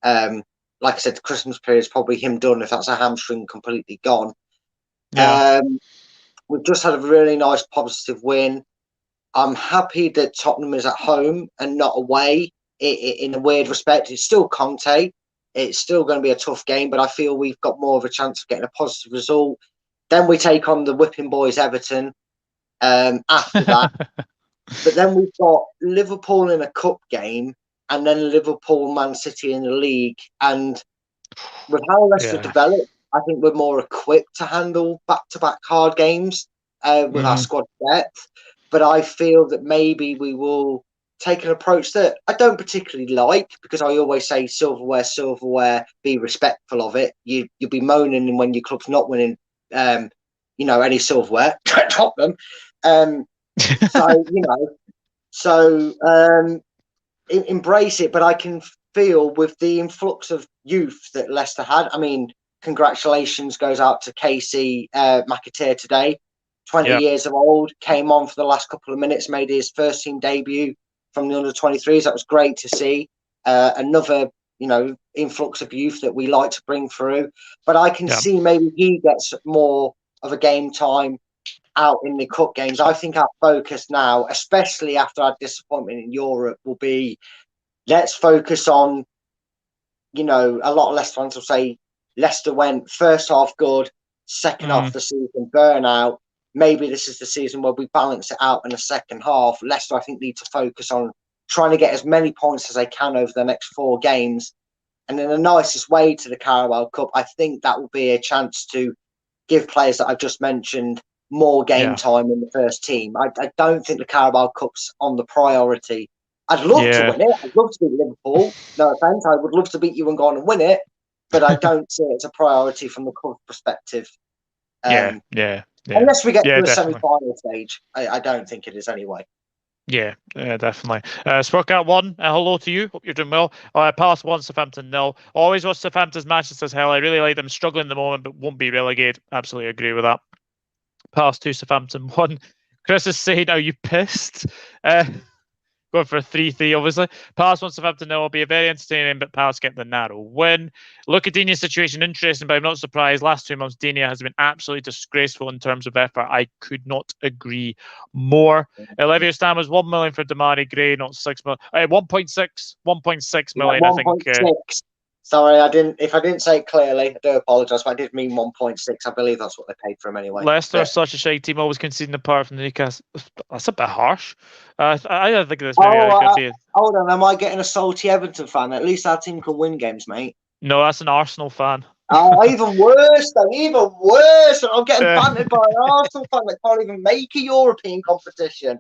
Like I said, the Christmas period is probably him done if that's a hamstring completely gone. We've just had a really nice positive win. I'm happy that Tottenham is at home and not away. In a weird respect, it's still Conte. It's still going to be a tough game, but I feel we've got more of a chance of getting a positive result. Then we take on the whipping boys Everton after that. But then we've got Liverpool in a cup game and then Liverpool, Man City in the league. And with how Leicester developed, I think we're more equipped to handle back-to-back hard games with our squad depth. But I feel that maybe we will take an approach that I don't particularly like, because I always say silverware, be respectful of it. You'll be moaning when your club's not winning, any silverware. Tottenham. Embrace it. But I can feel with the influx of youth that Leicester had. I mean, congratulations goes out to Casey McAteer today. 20 years of old, came on for the last couple of minutes, made his first team debut from the under-23s. That was great to see. Another, influx of youth that we like to bring through. But I can see maybe he gets more of a game time out in the cup games. I think our focus now, especially after our disappointment in Europe, will be let's focus on, a lot of Leicester fans will say Leicester went first half good, second half of the season burnout. Maybe this is the season where we balance it out in the second half. Leicester, I think, need to focus on trying to get as many points as they can over the next 4 games. And in the nicest way to the Carabao Cup, I think that will be a chance to give players that I've just mentioned more game time in the first team. I don't think the Carabao Cup's on the priority. I'd love to win it. I'd love to beat Liverpool. No offence. I would love to beat you and go on and win it. But I don't see it as a priority from the club perspective. Unless we get to a semi-final stage. I don't think it is anyway. Yeah, definitely. Sportcat 1, hello to you. Hope you're doing well. Palace 1, Southampton 0. Always watch Southampton's matches as hell. I really like them. Struggling at the moment, but won't be relegated. Absolutely agree with that. Palace 2, Southampton 1. Chris is saying, are you pissed? Going for a 3-3, obviously. Palace 1, Southampton 0 will be a very entertaining, but Palace get the narrow win. Look at Dini's situation, interesting, but I'm not surprised. Last 2 months, Dini has been absolutely disgraceful in terms of effort. I could not agree more. Olivia Stam was 1 million for Damari Gray, not 6 million. 1.6 million, I think. 1.6. Sorry, if I didn't say it clearly, I do apologise, but I did mean 1.6. I believe that's what they paid for him anyway. Leicester are such a shy team, always conceding apart from the Newcastle. That's a bit harsh. I don't think this maybe could be. Hold on, am I getting a salty Everton fan? At least our team can win games, mate. No, that's an Arsenal fan. Oh, even worse, then. Even worse. I'm getting bantered by an Arsenal fan that can't even make a European competition.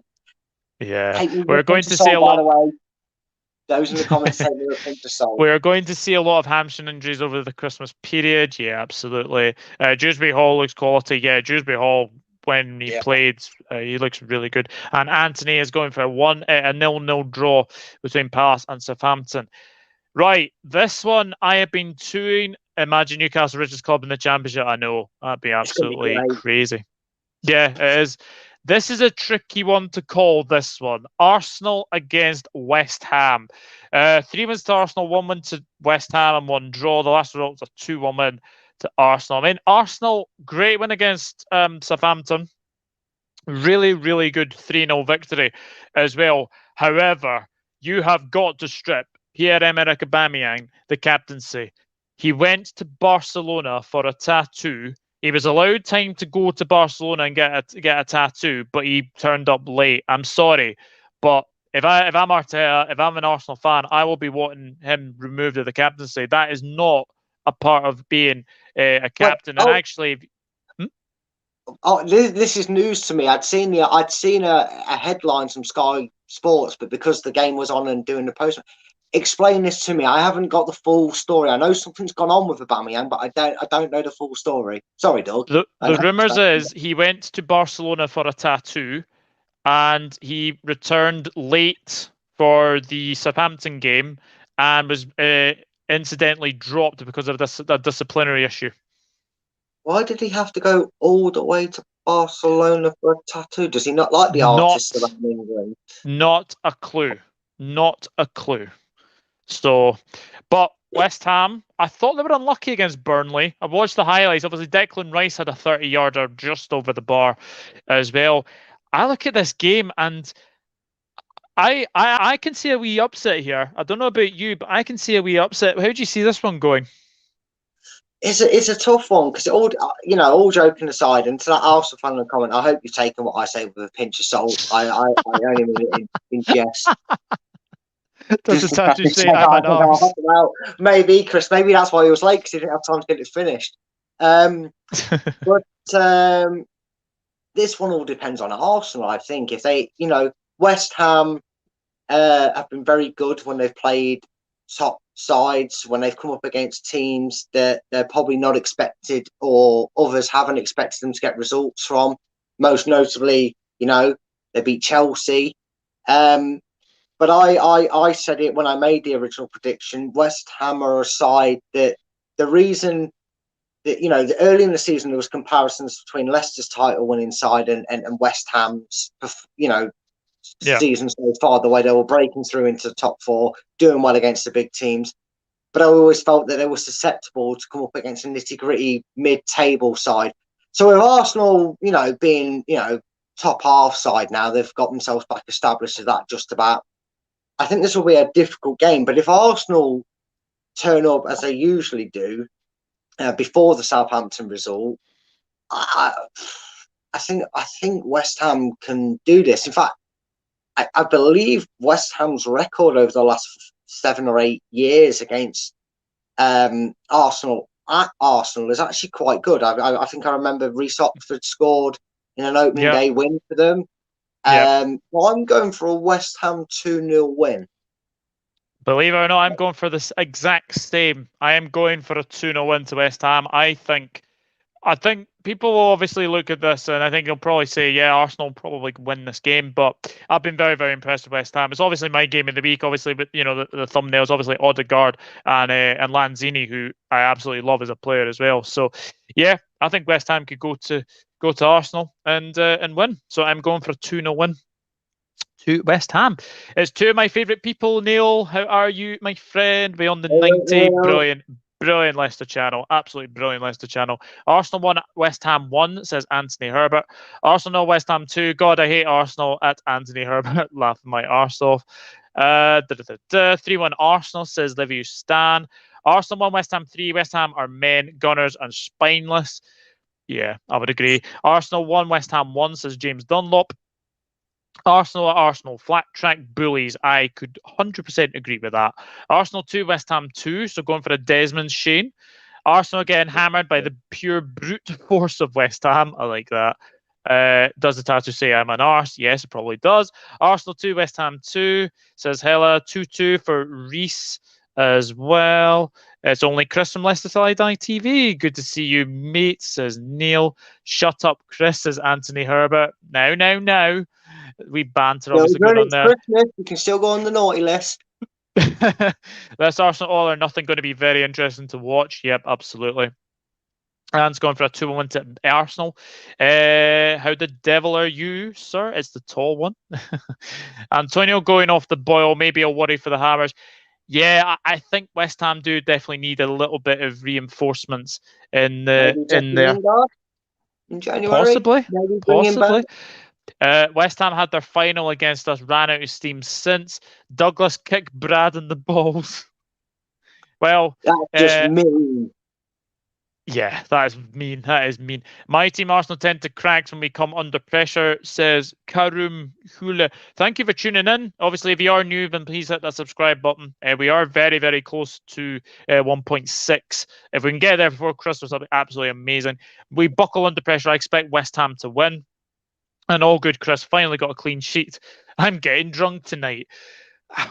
Yeah, we're going to see a lot. By the way. Those in the comments say they were a pinch of salt. We're going to see a lot of hamstring injuries over the Christmas period. Yeah, absolutely. Dewsbury Hall looks quality. Yeah, Dewsbury Hall, when he played, he looks really good. And Anthony is going for a 0-0 draw between Palace and Southampton. Right, this one I have been touring. Imagine Newcastle richest club in the Championship. I know, that'd be absolutely crazy. Yeah, it is. This is a tricky one to call, this one. Arsenal against West Ham. 3 wins to Arsenal, 1 win to West Ham, and 1 draw. The last result was a 2-1 win to Arsenal. I mean, Arsenal, great win against Southampton. Really, really good 3-0 victory as well. However, you have got to strip Pierre-Emerick Aubameyang the captaincy. He went to Barcelona for a tattoo. He was allowed time to go to Barcelona and get a tattoo, but he turned up late. I'm sorry, but if I'm Arteta, if I'm an Arsenal fan, I will be wanting him removed of the captaincy. That is not a part of being a captain. And actually, this is news to me. I'd seen a headline from Sky Sports, but because the game was on and doing the post. Explain this to me. I haven't got the full story. I know something's gone on with Aubameyang, but I don't know the full story. Sorry, Doug. The rumours is he went to Barcelona for a tattoo, and he returned late for the Southampton game, and was incidentally dropped because of a disciplinary issue. Why did he have to go all the way to Barcelona for a tattoo? Does he not like the artists around England? Not a clue. Not a clue. So, but West Ham, I thought they were unlucky against Burnley. I watched the highlights. Obviously, Declan Rice had a 30-yarder just over the bar as well. I look at this game and I can see a wee upset here. I don't know about you, but I can see a wee upset. How do you see this one going? It's a tough one because all joking aside, and to that Arsenal fan in the comment, I hope you've taken what I say with a pinch of salt. I only mean it in jest. Does the tattoo say I'm an arse? Maybe, Chris. Maybe that's why he was late, because he didn't have time to get it finished. But this one all depends on Arsenal, I think. If they, West Ham have been very good when they've played top sides, when they've come up against teams that they're probably not expected, or others haven't expected them to get results from. Most notably, they beat Chelsea. But I said it when I made the original prediction. West Ham are a side that the reason early in the season there was comparisons between Leicester's title winning side and West Ham's, season so far, the way they were breaking through into the top four, doing well against the big teams. But I always felt that they were susceptible to come up against a nitty-gritty mid-table side. So with Arsenal, being, top half side now, they've got themselves back established as that just about. I think this will be a difficult game. But if Arsenal turn up as they usually do before the Southampton result, I think West Ham can do this. In fact, I believe West Ham's record over the last 7 or 8 years against Arsenal at Arsenal is actually quite good. I think I remember Reece Oxford scored in an opening day win for them. Well, I'm going for a West Ham 2-0 win. Believe it or not, I'm going for this exact same. I am going for a 2-0 win to West Ham. I think people will obviously look at this and I think they'll probably say, yeah, Arsenal will probably win this game. But I've been very, very impressed with West Ham. It's obviously my game of the week, obviously, but the thumbnails, obviously Odegaard and Lanzini, who I absolutely love as a player as well. So yeah, I think West Ham could go to Arsenal and win. So I'm going for a 2-0 win to West Ham. It's two of my favourite people. Neil, how are you, my friend? Beyond the 90, brilliant Leicester channel, absolutely brilliant Leicester channel. Arsenal 1, West Ham 1, says Anthony Herbert. Arsenal 0, West Ham 2. God, I hate Arsenal at Anthony Herbert. Laughing my arse off. 3-1 Arsenal, says Liviu Stan. Arsenal 1, West Ham 3. West Ham are men, gunners, and spineless. Yeah, I would agree. Arsenal 1, West Ham 1, says James Dunlop. Arsenal at Arsenal, flat track bullies. I could 100% agree with that. Arsenal 2, West Ham 2, so going for a Desmond Shane. Arsenal again hammered by the pure brute force of West Ham. I like that. Does the tattoo say I'm an arse? Yes, it probably does. Arsenal 2, West Ham 2, says Hella. 2-2 for Reese as well. It's only Chris from Leicester Till I Die TV. Good to see you, mate, says Neil. Shut up, Chris, says Anthony Herbert. Now. We banter obviously going on there. Christmas, we can still go on the naughty list. That's Arsenal All or Nothing, going to be very interesting to watch. Yep, absolutely. And it's going for a 2-1 to Arsenal. How the devil are you, sir? It's the tall one. Antonio going off the boil, maybe a worry for the Hammers. Yeah, I think West Ham do definitely need a little bit of reinforcements in there. In January, possibly. West Ham had their final against us, ran out of steam since. Douglas kicked Brad in the balls. Well, that's just mean. Yeah, that is mean. That is mean. My team Arsenal tend to crack when we come under pressure, says Karum Hula. Thank you for tuning in. Obviously, if you are new, then please hit that subscribe button. We are very, very close to 1.6. If we can get there before Christmas, that'll be absolutely amazing. We buckle under pressure. I expect West Ham to win. And all good, Chris. Finally got a clean sheet. I'm getting drunk tonight.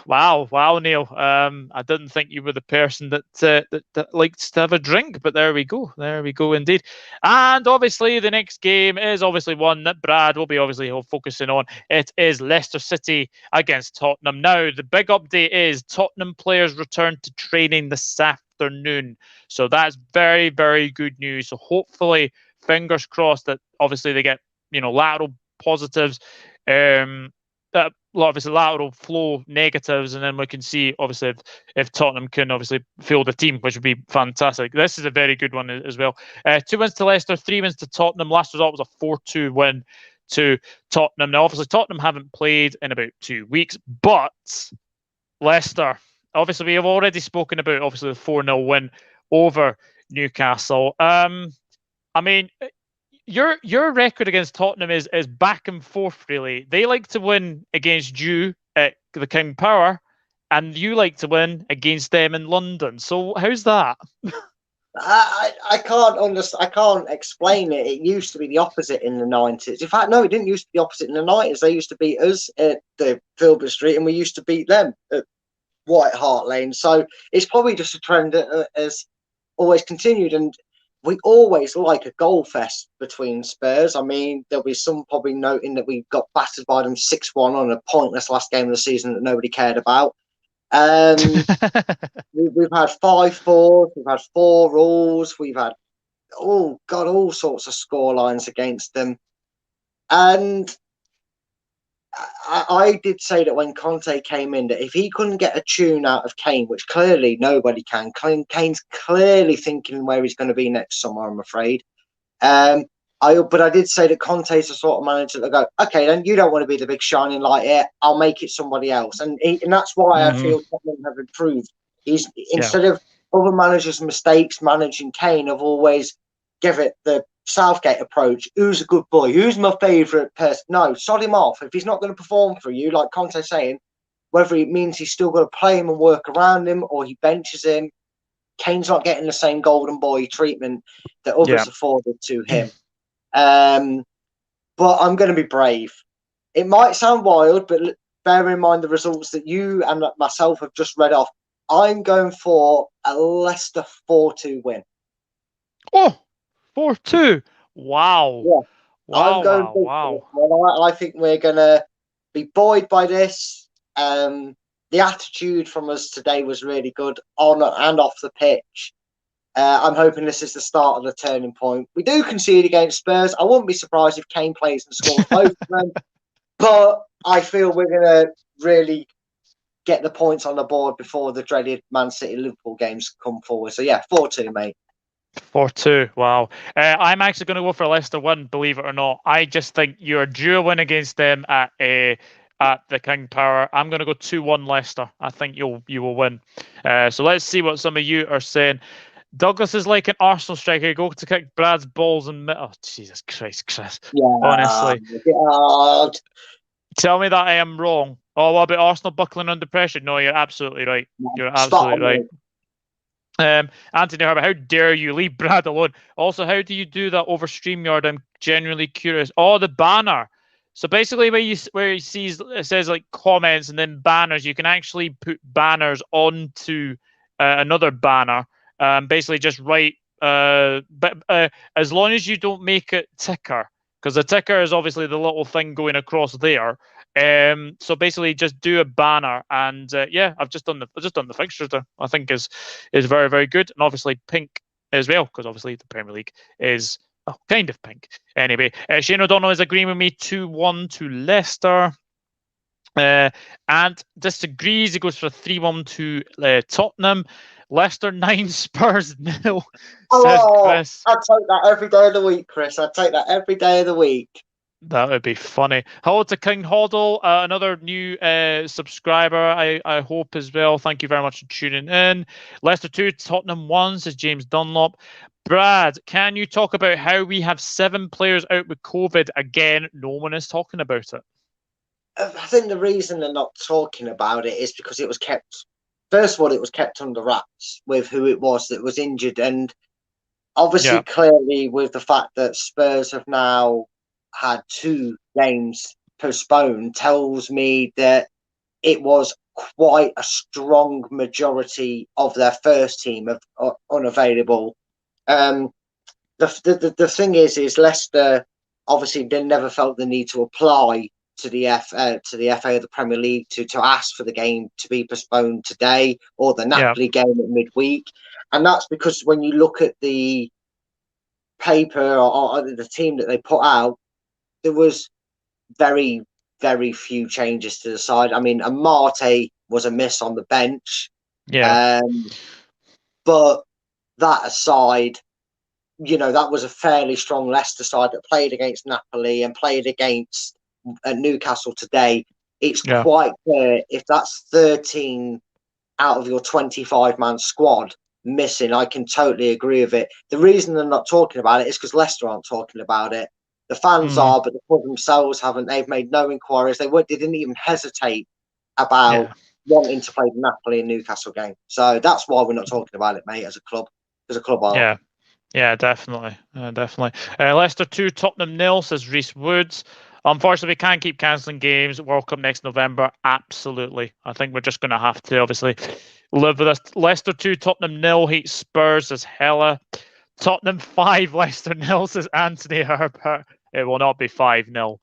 Wow, Neil. I didn't think you were the person that likes to have a drink, but there we go. There we go, indeed. And obviously, the next game is obviously one that Brad will be obviously focusing on. It is Leicester City against Tottenham. Now, the big update is Tottenham players return to training this afternoon. So that's very, very good news. So hopefully, fingers crossed that obviously they get lateral positives, obviously lateral flow negatives, and then we can see obviously if Tottenham can obviously field the team, which would be fantastic. This is a very good one as well. 2 wins to Leicester, 3 wins to Tottenham. Last result was a 4-2 win to Tottenham. Now obviously Tottenham haven't played in about 2 weeks, but Leicester, obviously we have already spoken about obviously the 4-0 win over Newcastle. I mean, your record against Tottenham is back and forth, really. They like to win against you at the King Power, and you like to win against them in London. So how's that? I can't understand. I can't explain it. It used to be the opposite in the 90s. In fact, no, it didn't used to be the opposite in the 90s. They used to beat us at the Filbert Street, and we used to beat them at White Hart Lane. So it's probably just a trend that has always continued. And we always like a goal fest between Spurs. I mean, there'll be some probably noting that we got battered by them 6-1 on a pointless last game of the season that nobody cared about. We've had 5-4s, we've had 4 rules, we've had all sorts of scorelines against them. And I did say that when Conte came in, that if he couldn't get a tune out of Kane, which clearly nobody can, Kane's clearly thinking where he's going to be next summer, I'm afraid. But I did say that Conte's the sort of manager that go, okay, then you don't want to be the big shining light here. I'll make it somebody else, and that's why I feel Tottenham have improved. He's instead of other managers' mistakes managing Kane, have always give it the Southgate approach. Who's a good boy? Who's my favourite person? No, sod him off. If he's not going to perform for you, like Conte's saying, whether it means he's still got to play him and work around him, or he benches him, Kane's not getting the same golden boy treatment that others afforded to him. But I'm going to be brave. It might sound wild, but bear in mind the results that you and myself have just read off. I'm going for a Leicester 4-2 win. Oh, 4-2. Wow. Yeah. Wow, I'm going wow. I think we're going to be buoyed by this. The attitude from us today was really good on and off the pitch. I'm hoping this is the start of the turning point. We do concede against Spurs. I wouldn't be surprised if Kane plays and scores both of them. But I feel we're going to really get the points on the board before the dreaded Man City Liverpool games come forward. So, yeah, 4-2, mate. 4-2. Wow. I'm actually going to go for a Leicester win, believe it or not. I just think you're due a win against them at the King Power. I'm going to go 2-1 Leicester. I think you will win. So let's see what some of you are saying. Douglas is like an Arsenal striker. Go to kick Brad's balls and oh, Jesus Christ, Chris. Yeah, honestly. God. Tell me that I am wrong. Oh, what about Arsenal buckling under pressure? No, you're absolutely right. You're absolutely right. Anthony Herbert, how dare you leave Brad alone? Also, how do you do that over StreamYard? I'm genuinely curious. Oh, the banner. So basically, where he sees it says like comments and then banners, you can actually put banners onto another banner. Basically, just write. But as long as you don't make it ticker, because the ticker is obviously the little thing going across there. So basically, just do a banner, and yeah, I've just done the fixtures there. I think is very, very good, and obviously pink as well, because obviously the Premier League is kind of pink. Anyway, Shane O'Donnell is agreeing with me 2-1 to Leicester. And disagrees. He goes for a 3-1 to Tottenham. Leicester 9, Spurs 0. Says Chris. I'd take that every day of the week, Chris. I'd take that every day of the week. That would be funny. Hello to King Hoddle, another new subscriber, I hope as well. Thank you very much for tuning in. Leicester 2, Tottenham 1, says James Dunlop. Brad, can you talk about how we have 7 players out with COVID? Again, no one is talking about it. I think the reason they're not talking about it is because it was kept. First of all, it was kept under wraps with who it was that was injured, and obviously, clearly, with the fact that Spurs have now had 2 games postponed, tells me that it was quite a strong majority of their first team of unavailable. The thing is Leicester obviously they never felt the need to apply to the FA or the Premier League to ask for the game to be postponed today or the Napoli game at midweek, and that's because when you look at the paper or the team that they put out, there was very, very few changes to the side. I mean, Amate was a miss on the bench, but that aside, you know, that was a fairly strong Leicester side that played against Napoli and played against Newcastle today. It's quite clear if that's 13 out of your 25-man squad missing, I can totally agree with it. The reason they're not talking about it is because Leicester aren't talking about it. The fans are, but the club themselves haven't. They've made no inquiries. They didn't even hesitate about wanting to play the Napoli and Newcastle game. So that's why we're not talking about it, mate, as a club. As a club are. Yeah, definitely. Definitely. Leicester 2, Tottenham 0, says Reese Woods. Unfortunately, we can't keep cancelling games. World Cup next November. Absolutely. I think we're just going to have to, obviously, live with this. Leicester 2, Tottenham 0, hates Spurs, says Hella. Tottenham 5, Leicester 0, says Anthony Herbert. It will not be 5-0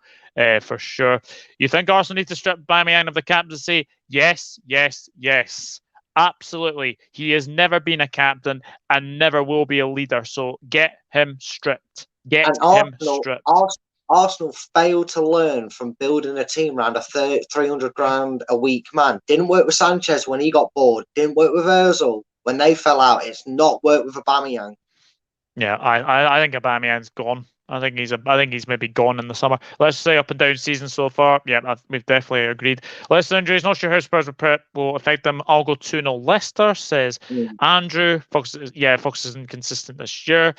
for sure. You think Arsenal need to strip Aubameyang of the cap to say, yes, yes, yes. Absolutely. He has never been a captain and never will be a leader. So get him stripped. Get And him stripped. Arsenal failed to learn from building a team around a 300 grand a week man. Didn't work with Sanchez when he got bored. Didn't work with Ozil when they fell out. It's not worked with Aubameyang. Yeah, I think Aubameyang's gone. I think he's maybe gone in the summer. Let's say up and down season so far. Yeah, we've definitely agreed. Leicester injuries, not sure how Spurs will affect them. I'll go 2-0 Leicester, says Andrew. Fox is inconsistent this year.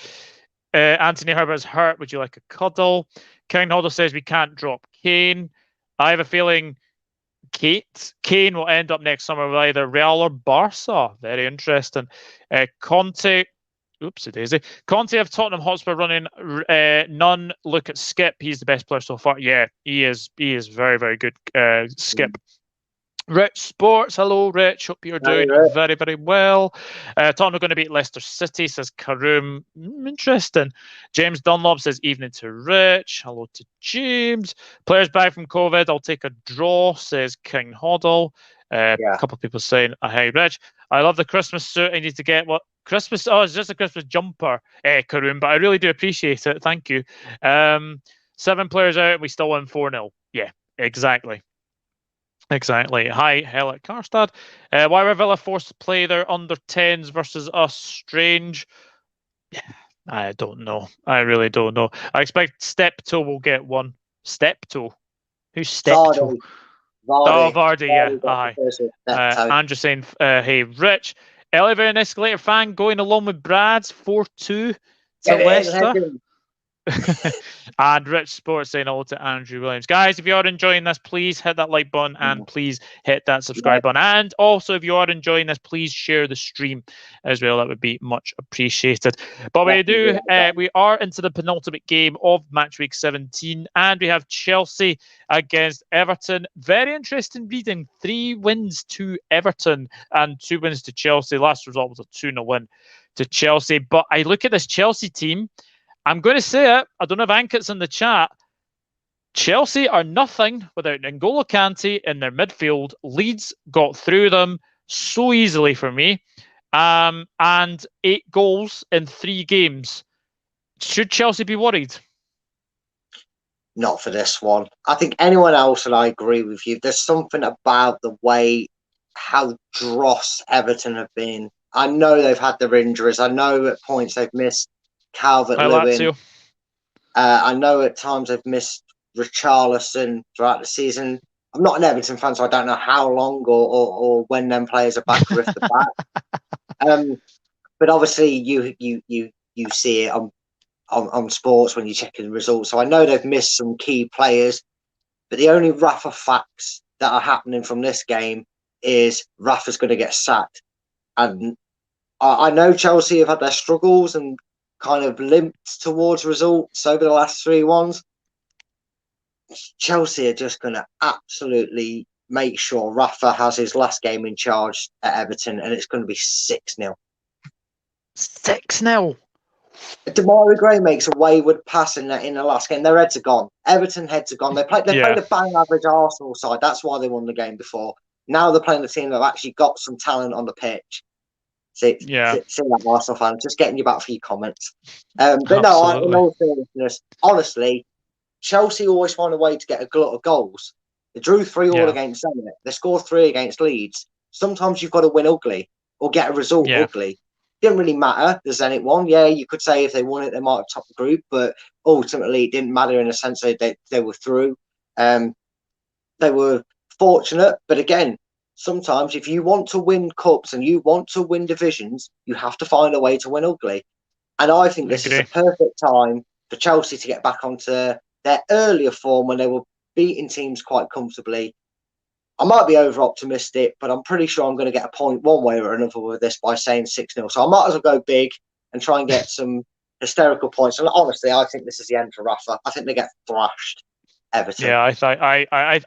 Anthony Herbert's hurt. Would you like a cuddle? Karen Hodder says we can't drop Kane. I have a feeling Kane will end up next summer with either Real or Barca. Very interesting. Conte. Oopsie daisy. Conte of Tottenham Hotspur running none. Look at Skip. He's the best player so far. Yeah, he is. He is very, very good. Skip. Rich Sports. Hello, Rich. Hope you're doing very, very well. Tottenham are going to beat Leicester City, says Karoom. Interesting. James Dunlop says evening to Rich. Hello to James. Players back from COVID. I'll take a draw, says King Hoddle. A couple of people saying, hey, Rich. I love the Christmas suit. I need to get what? Christmas. Oh, it's just a Christmas jumper, Karoom, but I really do appreciate it. Thank you. 7 players out, and we still win 4-0. Yeah, exactly. Exactly. Hi, Helic Karstad. Why were Villa forced to play their under 10s versus us? Strange. Yeah, I don't know. I really don't know. I expect Steptoe will get one. Steptoe? Who's Steptoe? Oh, Vardy, yeah. Aye. Andrew saying, hey, Rich. Elevator and Escalator fan going along with Brad's 4-2 to Leicester. And Rich Sports saying hello to Andrew Williams. Guys, if you are enjoying this, please hit that like button and please hit that subscribe button. And also, if you are enjoying this, please share the stream as well. That would be much appreciated. But we are into the penultimate game of Matchweek 17, and we have Chelsea against Everton. Very interesting reading. 3 wins to Everton and 2 wins to Chelsea. Last result was a 2-0 win to Chelsea. But I look at this Chelsea team. I'm going to say it. I don't know if Ankit's in the chat. Chelsea are nothing without N'Golo Kante in their midfield. Leeds got through them so easily for me. And 8 goals in 3 games. Should Chelsea be worried? Not for this one. I think anyone else, and I agree with you, there's something about the way how dross Everton have been. I know they've had their injuries. I know at points they've missed Calvert-Lewin. I know at times they've missed Richarlison throughout the season. I'm not an Everton fan, so I don't know how long or when them players are back or if they're back. But obviously, you see it on sports when you're checking the results. So I know they've missed some key players, but the only Rafa facts that are happening from this game is Rafa's going to get sacked. And I know Chelsea have had their struggles and kind of limped towards results over the last 3 ones. Chelsea are just going to absolutely make sure Rafa has his last game in charge at Everton, and it's going to be 6-0. 6-0? Demarai Gray makes a wayward pass in the last game. Their heads are gone. Everton heads are gone. They played a bang average Arsenal side. That's why they won the game before. Now they're playing a team that have actually got some talent on the pitch. See that, Arsenal fan. Just getting you back for your comments. But no, in all seriousness, honestly, Chelsea always find a way to get a glut of goals. They drew 3-3 against Zenit. They scored 3 against Leeds. Sometimes you've got to win ugly or get a result ugly. Didn't really matter. The Zenit won. Yeah, you could say if they won it, they might have topped the group, but ultimately it didn't matter in a sense that they were through. They were fortunate, but again, sometimes if you want to win cups and you want to win divisions, you have to find a way to win ugly. And I think this is a perfect time for Chelsea to get back onto their earlier form when they were beating teams quite comfortably. I might be over optimistic, but I'm pretty sure I'm going to get a point one way or another with this by saying 6-0. So I might as well go big and try and get some hysterical points. And honestly, I think this is the end for Rafa. I think they get thrashed. Everton. Yeah,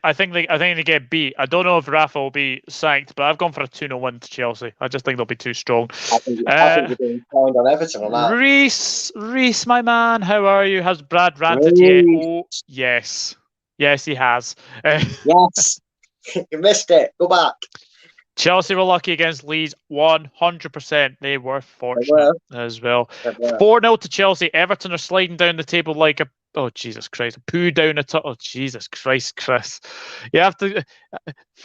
I think they get beat. I don't know if Rafa will be sacked, but I've gone for a 2-0 win to Chelsea. I just think they'll be too strong. I think you're being kind on Everton on that. Reese, my man, how are you? Has Brad ranted yet? Oh, yes, he has. Yes, you missed it. Go back. Chelsea were lucky against Leeds, 100%. They were fortunate were. as well. They were. 4-0 to Chelsea. Everton are sliding down the table like a... Oh, Jesus Christ. Poo down a... Oh, Jesus Christ, Chris. You have to...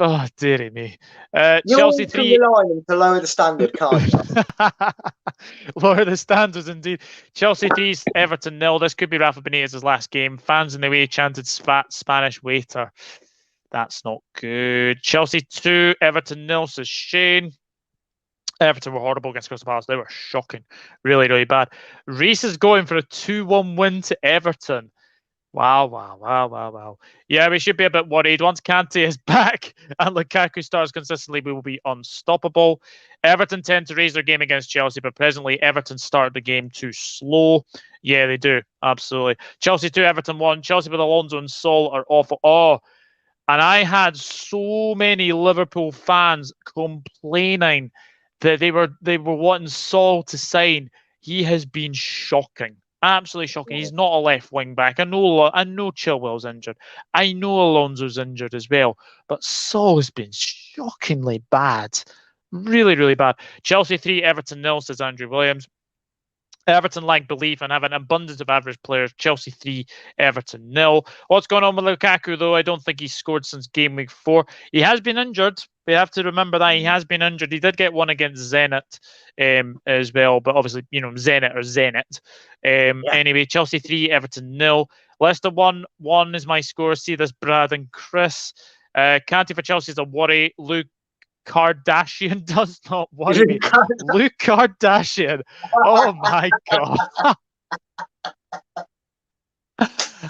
Oh, dearie me. You Chelsea can 3... rely on them to lower the standard, can't you? Lower the standards, indeed. Chelsea 3, Everton 0. This could be Rafa Benitez's last game. Fans in the way chanted Spanish waiter. That's not good. Chelsea 2, Everton 0, says Shane. Everton were horrible against Crystal Palace. They were shocking. Really, really bad. Reese is going for a 2-1 win to Everton. Wow. Yeah, we should be a bit worried. Once Kante is back and Lukaku starts consistently, we will be unstoppable. Everton tend to raise their game against Chelsea, but presently Everton start the game too slow. Yeah, they do. Absolutely. Chelsea 2, Everton 1. Chelsea with Alonso and Sol are awful. Oh, and I had so many Liverpool fans complaining that they were wanting Sol to sign. He has been shocking. Absolutely shocking. He's not a left wing back. I know Chilwell's injured. I know Alonso's injured as well. But Sol's been shockingly bad. Really, really bad. Chelsea 3, Everton 0, says Andrew Williams. Everton lack belief and have an abundance of average players. Chelsea 3, Everton 0. What's going on with Lukaku, though? I don't think he's scored since game week 4. He has been injured. We have to remember that he has been injured. He did get one against Zenit as well, but obviously, Zenit or Zenit. Anyway, Chelsea 3, Everton 0. Leicester 1 is my score. See this, Brad and Chris. Kante for Chelsea is a worry. Luke Kardashian does not worry me. Luke Kardashian. Oh my god.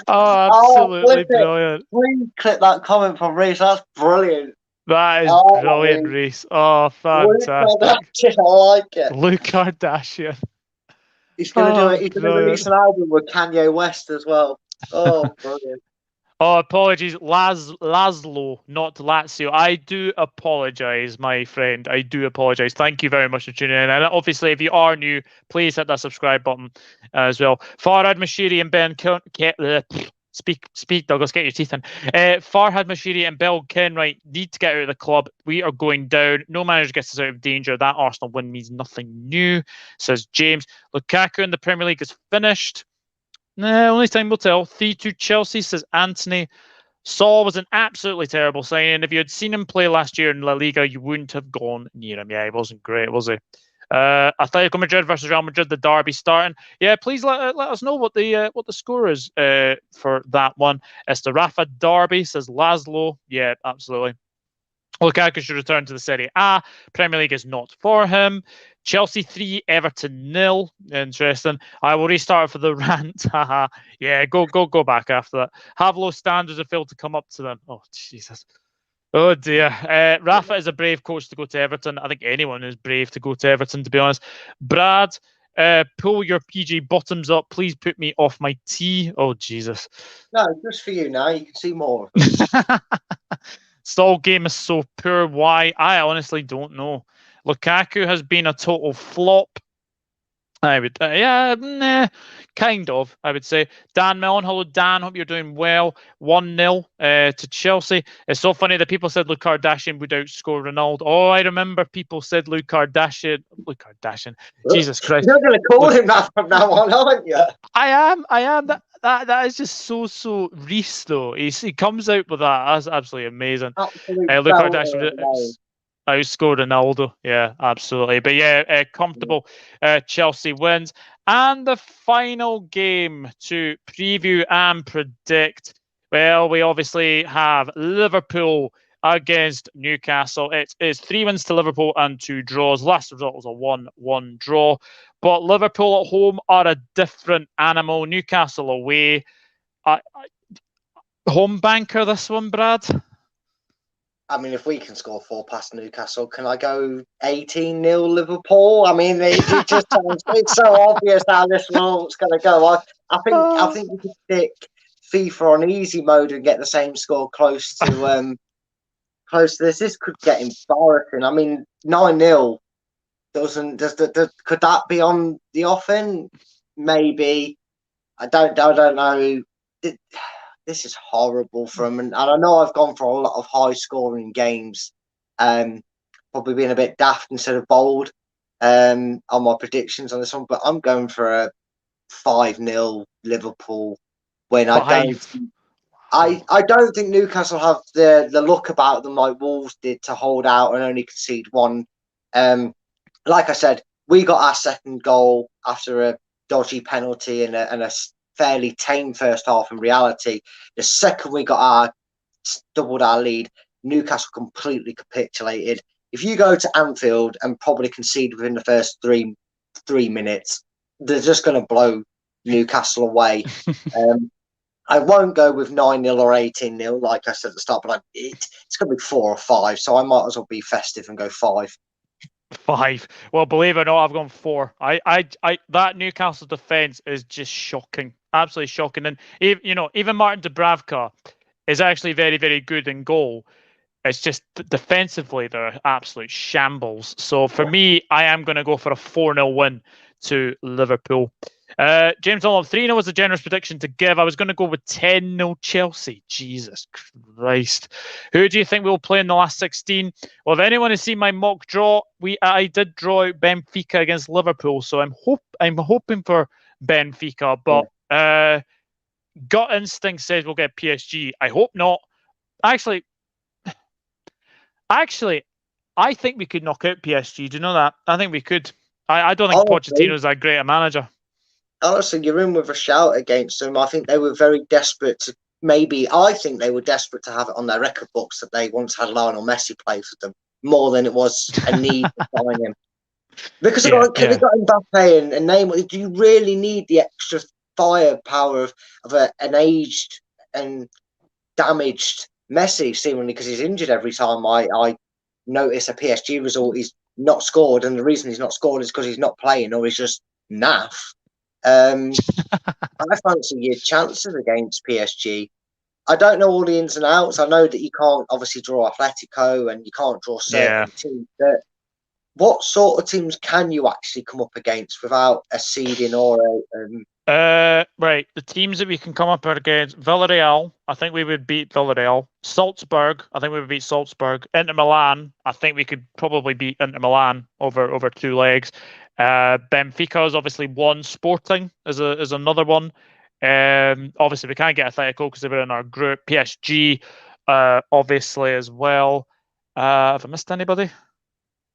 Absolutely brilliant. Please click that comment from Reese. That's brilliant. That is brilliant, Reese. Oh, fantastic. I like it. Luke Kardashian. He's going to do it. He's going to release an album with Kanye West as well. Oh, brilliant. Oh, apologies. Laszlo, not Lazio. I do apologise, my friend. I do apologise. Thank you very much for tuning in. And obviously, if you are new, please hit that subscribe button as well. Farhad Mashiri and Ben... Speak, Douglas. Get your teeth in. Farhad Mashiri and Bill Kenwright need to get out of the club. We are going down. No manager gets us out of danger. That Arsenal win means nothing new, says James. Lukaku in the Premier League is finished. Only time will tell. 3-2 Chelsea, says Anthony. Saul was an absolutely terrible signing. If you had seen him play last year in La Liga, you wouldn't have gone near him. Yeah, he wasn't great, was he? Atletico Madrid versus Real Madrid, the derby starting. Yeah, please let us know what the score is for that one. It's the Rafa derby, says Laszlo. Yeah, absolutely. Lukaku should return to the Serie A. Premier League is not for him. Chelsea 3, Everton 0. Interesting. I will restart for the rant. Haha. Yeah, go back after that. Have low standards and fail to come up to them. Oh, Jesus. Oh, dear. Rafa is a brave coach to go to Everton. I think anyone is brave to go to Everton, to be honest. Brad, pull your PG bottoms up. Please put me off my tee. Oh, Jesus. No, just for you now. You can see more. Stall game is so poor. Why? I honestly don't know. Lukaku has been a total flop. I would, kind of, I would say. Dan Mellon, hello, Dan. Hope you're doing well. 1-0 to Chelsea. It's so funny that people said Luke Kardashian would outscore Ronaldo. Oh, I remember people said Luke Kardashian. Jesus Christ. You're going to call him that from now on, aren't you? I am. That is just so Reese, though. He comes out with that. That's absolutely amazing. Luke Kardashian outscored Ronaldo. Yeah, absolutely. But yeah, comfortable Chelsea wins. And the final game to preview and predict. Well, we obviously have Liverpool against Newcastle. It is 3 wins to Liverpool and 2 draws. Last result was a 1-1 draw. But Liverpool at home are a different animal. Newcastle away. Home banker this one, Brad? I mean, if we can score 4 past Newcastle, can I go 18-0 Liverpool? I mean, it just sounds it's so obvious how this result's going to go. I think we could stick FIFA on easy mode and get the same score close to this. This could get embarrassing. I mean, 9-0 could that be on the offing? Maybe. I don't know. This is horrible for him, and I know I've gone for a lot of high-scoring games, probably being a bit daft instead of bold on my predictions on this one, but I'm going for a 5-0 Liverpool win. Five. I don't think Newcastle have the look about them like Wolves did to hold out and only concede one. Like I said, we got our second goal after a dodgy penalty and a fairly tame first half in reality. The second we got doubled our lead, Newcastle completely capitulated. If you go to Anfield and probably concede within the first three minutes, they're just going to blow Newcastle away. I won't go with 9-0 or 18-0, like I said at the start, but it's going to be 4 or 5, so I might as well be festive and go 5. 5. Well, believe it or not, I've gone 4. That Newcastle defence is just shocking, absolutely shocking. And even Martin Dubravka is actually very, very good in goal. It's just defensively they're absolute shambles. So for me, I am going to go for a 4-0 win to Liverpool. James Dunlop, 3-0 was a generous prediction to give. I was going to go with 10-0 Chelsea. Jesus Christ. Who do you think we'll play in the last 16? Well, if anyone has seen my mock draw, I did draw out Benfica against Liverpool, so I'm hoping for Benfica, but gut instinct says we'll get PSG. I hope not. Actually, I think we could knock out PSG. Do you know that? I think we could. I don't think Pochettino's that great a manager. Honestly, you're in with a shout against them. I think they were very desperate to I think they were desperate to have it on their record books that they once had Lionel Messi play for them more than it was a need to sign him. Because they got Mbappe and Neymar. Do you really need the extra firepower of an aged and damaged Messi, seemingly because he's injured every time I notice a PSG result he's not scored, and the reason he's not scored is because he's not playing or he's just naff. I fancy your chances against PSG. I don't know all the ins and outs. I know that you can't obviously draw Atletico and you can't draw certain teams, but what sort of teams can you actually come up against without a seeding or right, the teams that we can come up against: Villarreal, I think we would beat Villarreal. Salzburg, I think we would beat Salzburg. Inter Milan, I think we could probably beat Inter Milan over 2 legs. Benfica is obviously one. Sporting is another one. Obviously we can't get Atletico because they were in our group. PSG, obviously as well. Have I missed anybody?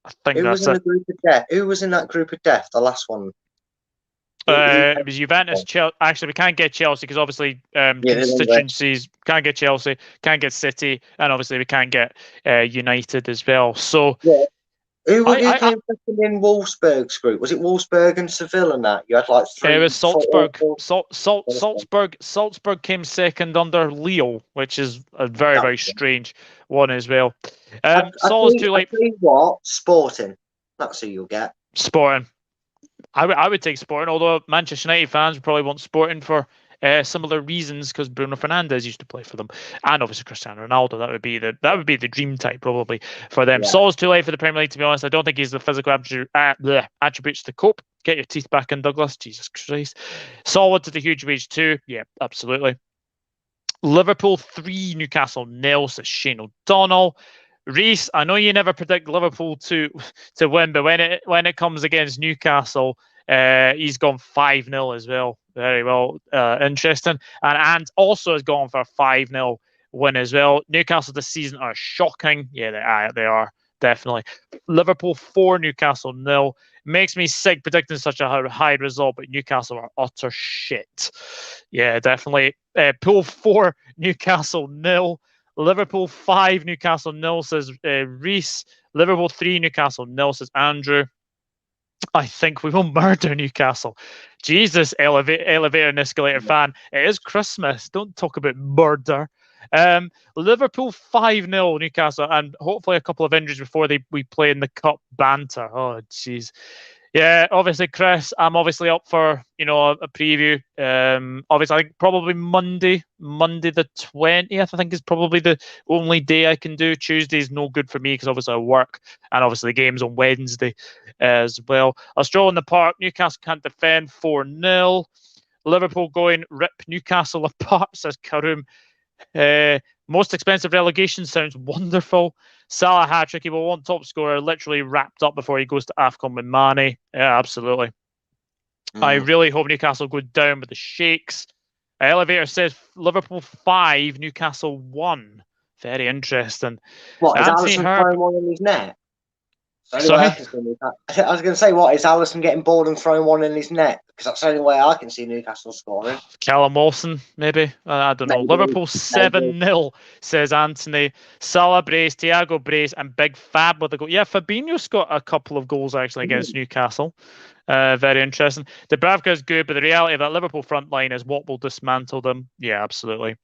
I think who was in the group of death? Who was in that group of death? The last one. It was Juventus. Chelsea. Actually, we can't get Chelsea because obviously constituencies. Can't get Chelsea. Can't get City, and obviously we can't get United as well. So, who came second in Wolfsburg's group? Was it Wolfsburg and Seville and that? You had like 3. It was Salzburg. Salzburg came second under Lille, which is a very, very strange one as well. Sol's too late. Sporting. That's who you'll get. Sporting. I would take Sporting, although Manchester United fans would probably want Sporting for similar reasons because Bruno Fernandes used to play for them, and obviously Cristiano Ronaldo. That would be the dream type probably for them. Sol's too late for the Premier League, to be honest. I don't think he's the physical attributes to cope. Get your teeth back in, Douglas. Jesus Christ. Solid to the huge wage too. Yeah, absolutely. Liverpool 3, Newcastle 0, says Shane O'Donnell. Reese, I know you never predict Liverpool to win, but when it comes against Newcastle, he's gone 5-0 as well. Very well, interesting, and also has gone for a 5-0 win as well. Newcastle this season are shocking. Yeah, they are definitely. Liverpool 4, Newcastle 0. Makes me sick predicting such a high result, but Newcastle are utter shit. Yeah, definitely. Pool 4, Newcastle 0. Liverpool 5, Newcastle 0, says Reese. Liverpool 3, Newcastle 0, says Andrew. I think we will murder Newcastle. Jesus, elevator and escalator fan. It is Christmas. Don't talk about murder. Liverpool 5-0 Newcastle, and hopefully a couple of injuries before we play in the cup banter. Oh, jeez. Yeah, obviously, Chris, I'm obviously up for, a preview. Obviously, I think probably Monday the 20th, I think is probably the only day I can do. Tuesday's no good for me because obviously I work, and obviously the game's on Wednesday as well. A stroll in the park. Newcastle can't defend 4-0. Liverpool going rip Newcastle apart, says Karoom. Most expensive relegation sounds wonderful. Salah hat-trick, he will want top scorer literally wrapped up before he goes to AFCON with Mane. Yeah, absolutely. I really hope Newcastle go down with the Sheiks. Elevator says Liverpool 5, Newcastle 1. Very interesting. What, is Anthony Alisson Herb. throwing one in his net? Sorry? I was going to say, what, is Alisson getting bored and throwing one in his net? Because that's the only way I can see Newcastle scoring. Callum Wilson, maybe. I don't know. Maybe, Liverpool 7-0, says Anthony. Salah brace, Thiago brace, and Big Fab with a goal. Yeah, Fabinho's got a couple of goals actually against Newcastle. Very interesting. Dubravka's good, but the reality of that Liverpool front line is what will dismantle them. Yeah, absolutely.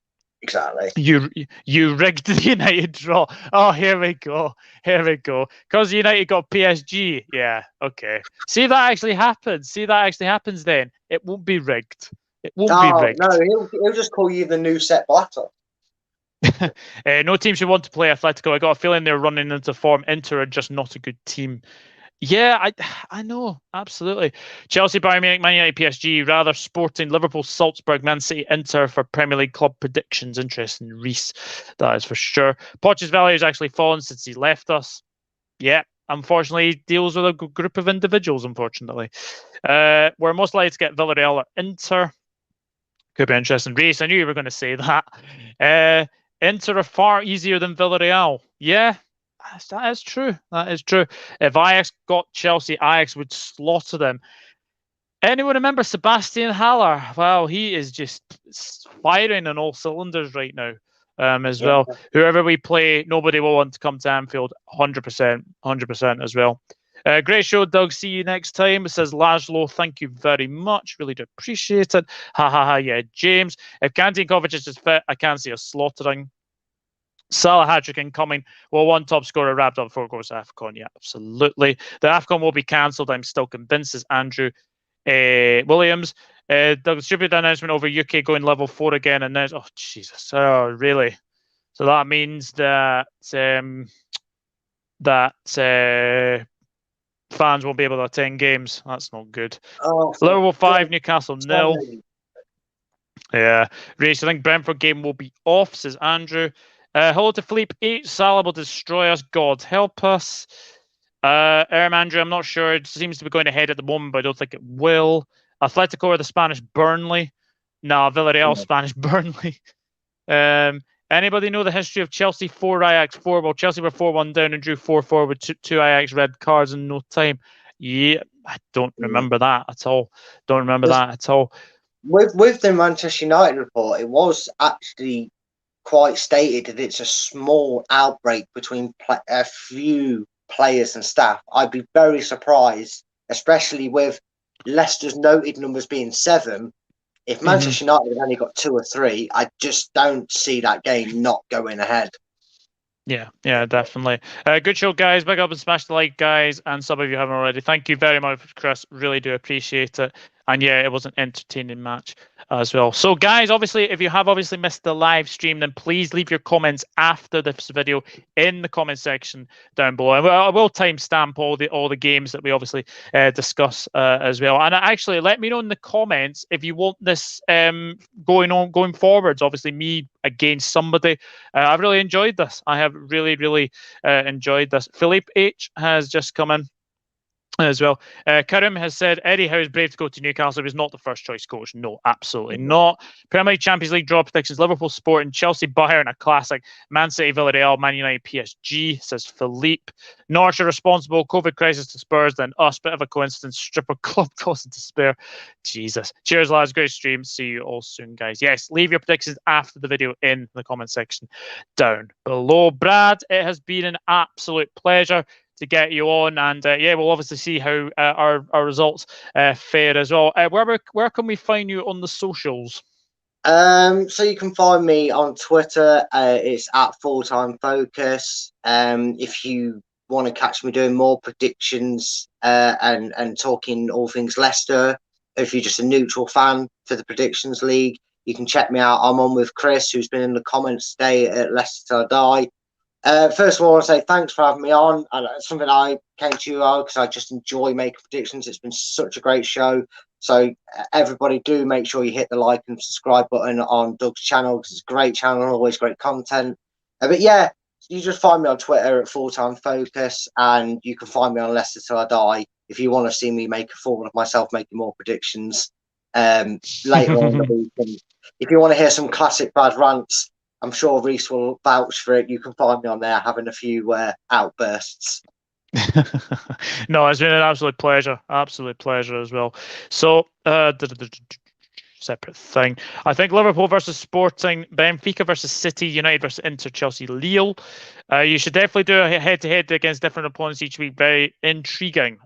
Exactly. You rigged the United draw. Oh, here we go. Here we go. Because United got PSG. Yeah, okay. See if that actually happens. See if that actually happens then. It won't be rigged. It won't be rigged. No, he'll just call you the new Sepp Blatter. No team should want to play Atletico. I got a feeling they're running into form. Inter are just not a good team. Yeah, I know, absolutely. Chelsea, Bayern Munich, Man United, PSG, rather Sporting, Liverpool, Salzburg, Man City, Inter for Premier League club predictions. Interesting, Reese, that is for sure. Poch's value has actually fallen since he left us. Yeah, unfortunately, he deals with a group of individuals, unfortunately. We're most likely to get Villarreal or Inter. Could be interesting. Reese, I knew you were going to say that. Inter are far easier than Villarreal. Yeah. That is true. That is true. If Ajax got Chelsea, Ajax would slaughter them. Anyone remember Sebastian Haller? Wow, he is just firing on all cylinders right now as well. Whoever we play, nobody will want to come to Anfield. 100% as well. Great show, Doug. See you next time. It says Laszlo, thank you very much. Really do appreciate it. Ha ha ha. Yeah, James. If Kanté and Kovacic is fit, I can't see us slaughtering. Salah hat-trick incoming. Well, one top scorer wrapped up before it goes to AFCON. Yeah, absolutely. The AFCON will be cancelled. I'm still convinced, as Andrew Williams. The distributed announcement over UK going level 4 again. And there's, oh, Jesus. Oh, really? So that means that fans won't be able to attend games. That's not good. Liverpool 5, Newcastle 0. Yeah. Race, I think Brentford game will be off, says Andrew. Hello to Philippe H. Salah will destroy us. God help us. Andrew, I'm not sure. It seems to be going ahead at the moment, but I don't think it will. Atletico or the Spanish Burnley? No, Villarreal, Spanish Burnley. Anybody know the history of Chelsea 4, Ajax 4? Well, Chelsea were 4-1 down and drew 4-4 with two Ajax red cards in no time. Yeah, I don't remember that at all. Don't remember that at all. With the Manchester United report, it was actually quite stated that it's a small outbreak between a few players and staff. I'd be very surprised, especially with Leicester's noted numbers being 7. If Manchester United have only got 2 or 3, I just don't see that game not going ahead. Yeah, definitely. Good show, guys. Big up and smash the like, guys, and some of you haven't already. Thank you very much, Chris. Really do appreciate it. And yeah, it was an entertaining match as well. So, guys, obviously, if you have obviously missed the live stream, then please leave your comments after this video in the comment section down below. And I will timestamp all the games that we obviously discuss as well. And actually, let me know in the comments if you want this going forwards. Obviously, me against somebody. I've really enjoyed this. I have really enjoyed this. Philippe H has just come in as well. Karim has said Eddie Howe is brave to go to Newcastle. He was not the first choice coach. No, absolutely not. Premier League, Champions League draw predictions: Liverpool, Sporting, Chelsea, Bayern, a classic. Man City, Villarreal, Man United, PSG, says Philippe. Norwich are responsible. COVID crisis to Spurs, then us. Bit of a coincidence. Stripper club causing despair. Jesus. Cheers, lads. Great stream. See you all soon, guys. Yes, leave your predictions after the video in the comment section down below. Brad, it has been an absolute pleasure to get you on, and yeah, we'll obviously see how our results fare as well. Where can we find you on the socials? So you can find me on Twitter. It's at Fulltime Focus. If you want to catch me doing more predictions and talking all things Leicester, if you're just a neutral fan for the Predictions League, you can check me out. I'm on with Chris, who's been in the comments today at Leicester Till I Die. First of all, I want to say thanks for having me on. It's something I came to you because I just enjoy making predictions. It's been such a great show. So everybody do make sure you hit the like and subscribe button on Doug's channel, because it's a great channel, always great content. But yeah, you just find me on Twitter at Full-Time Focus, and you can find me on Leicester Till I Die if you want to see me make a fool of myself making more predictions later on in the week. And if you want to hear some classic Brad rants, I'm sure Reese will vouch for it. You can find me on there having a few outbursts. No, it's been an absolute pleasure as well. So separate thing. I think Liverpool versus Sporting, Benfica versus City, United versus Inter, Chelsea, Lille. You should definitely do a head-to-head against different opponents each week. Very intriguing.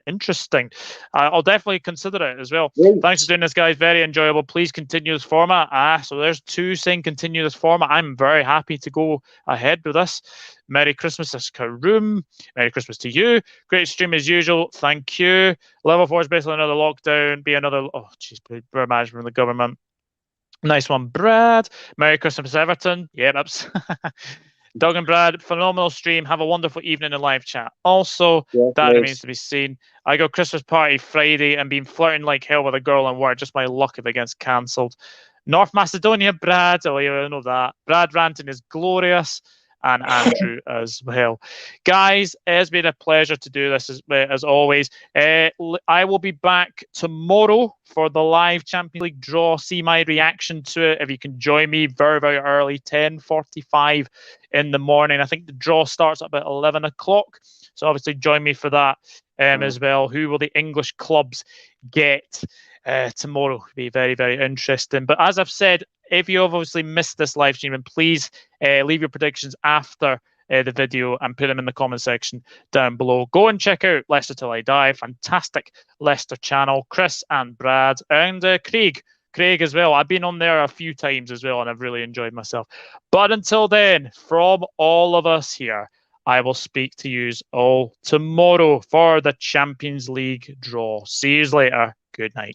Interesting. I'll definitely consider it as well. Yes. Thanks for doing this, guys. Very enjoyable. Please continue this format. So there's two saying continue this format. I'm very happy to go ahead with this. Merry Christmas, Karoom. Merry Christmas to you. Great stream as usual. Thank you. Level 4 is basically another lockdown. Be another. Oh, jeez, poor management from the government. Nice one, Brad. Merry Christmas, Everton. Yeah, that's. Doug and Brad, phenomenal stream. Have a wonderful evening in live chat. Also, that remains to be seen. I go Christmas party Friday and been flirting like hell with a girl in work. Just my luck if it gets cancelled. North Macedonia, Brad. Oh, yeah, I know that. Brad ranting is glorious. And Andrew as well. Guys, it has been a pleasure to do this as always. I will be back tomorrow for the live Champions League draw. See my reaction to it. If you can join me very, very early, 10:45 in the morning. I think the draw starts at about 11 o'clock. So obviously join me for that as well. Who will the English clubs get tomorrow? It'll be very, very interesting. But as I've said, if you have obviously missed this live stream, please leave your predictions after the video and put them in the comment section down below. Go and check out Leicester Till I Die. Fantastic Leicester channel. Chris and Brad and Craig as well. I've been on there a few times as well, and I've really enjoyed myself. But until then, from all of us here, I will speak to you all tomorrow for the Champions League draw. See you later. Good night.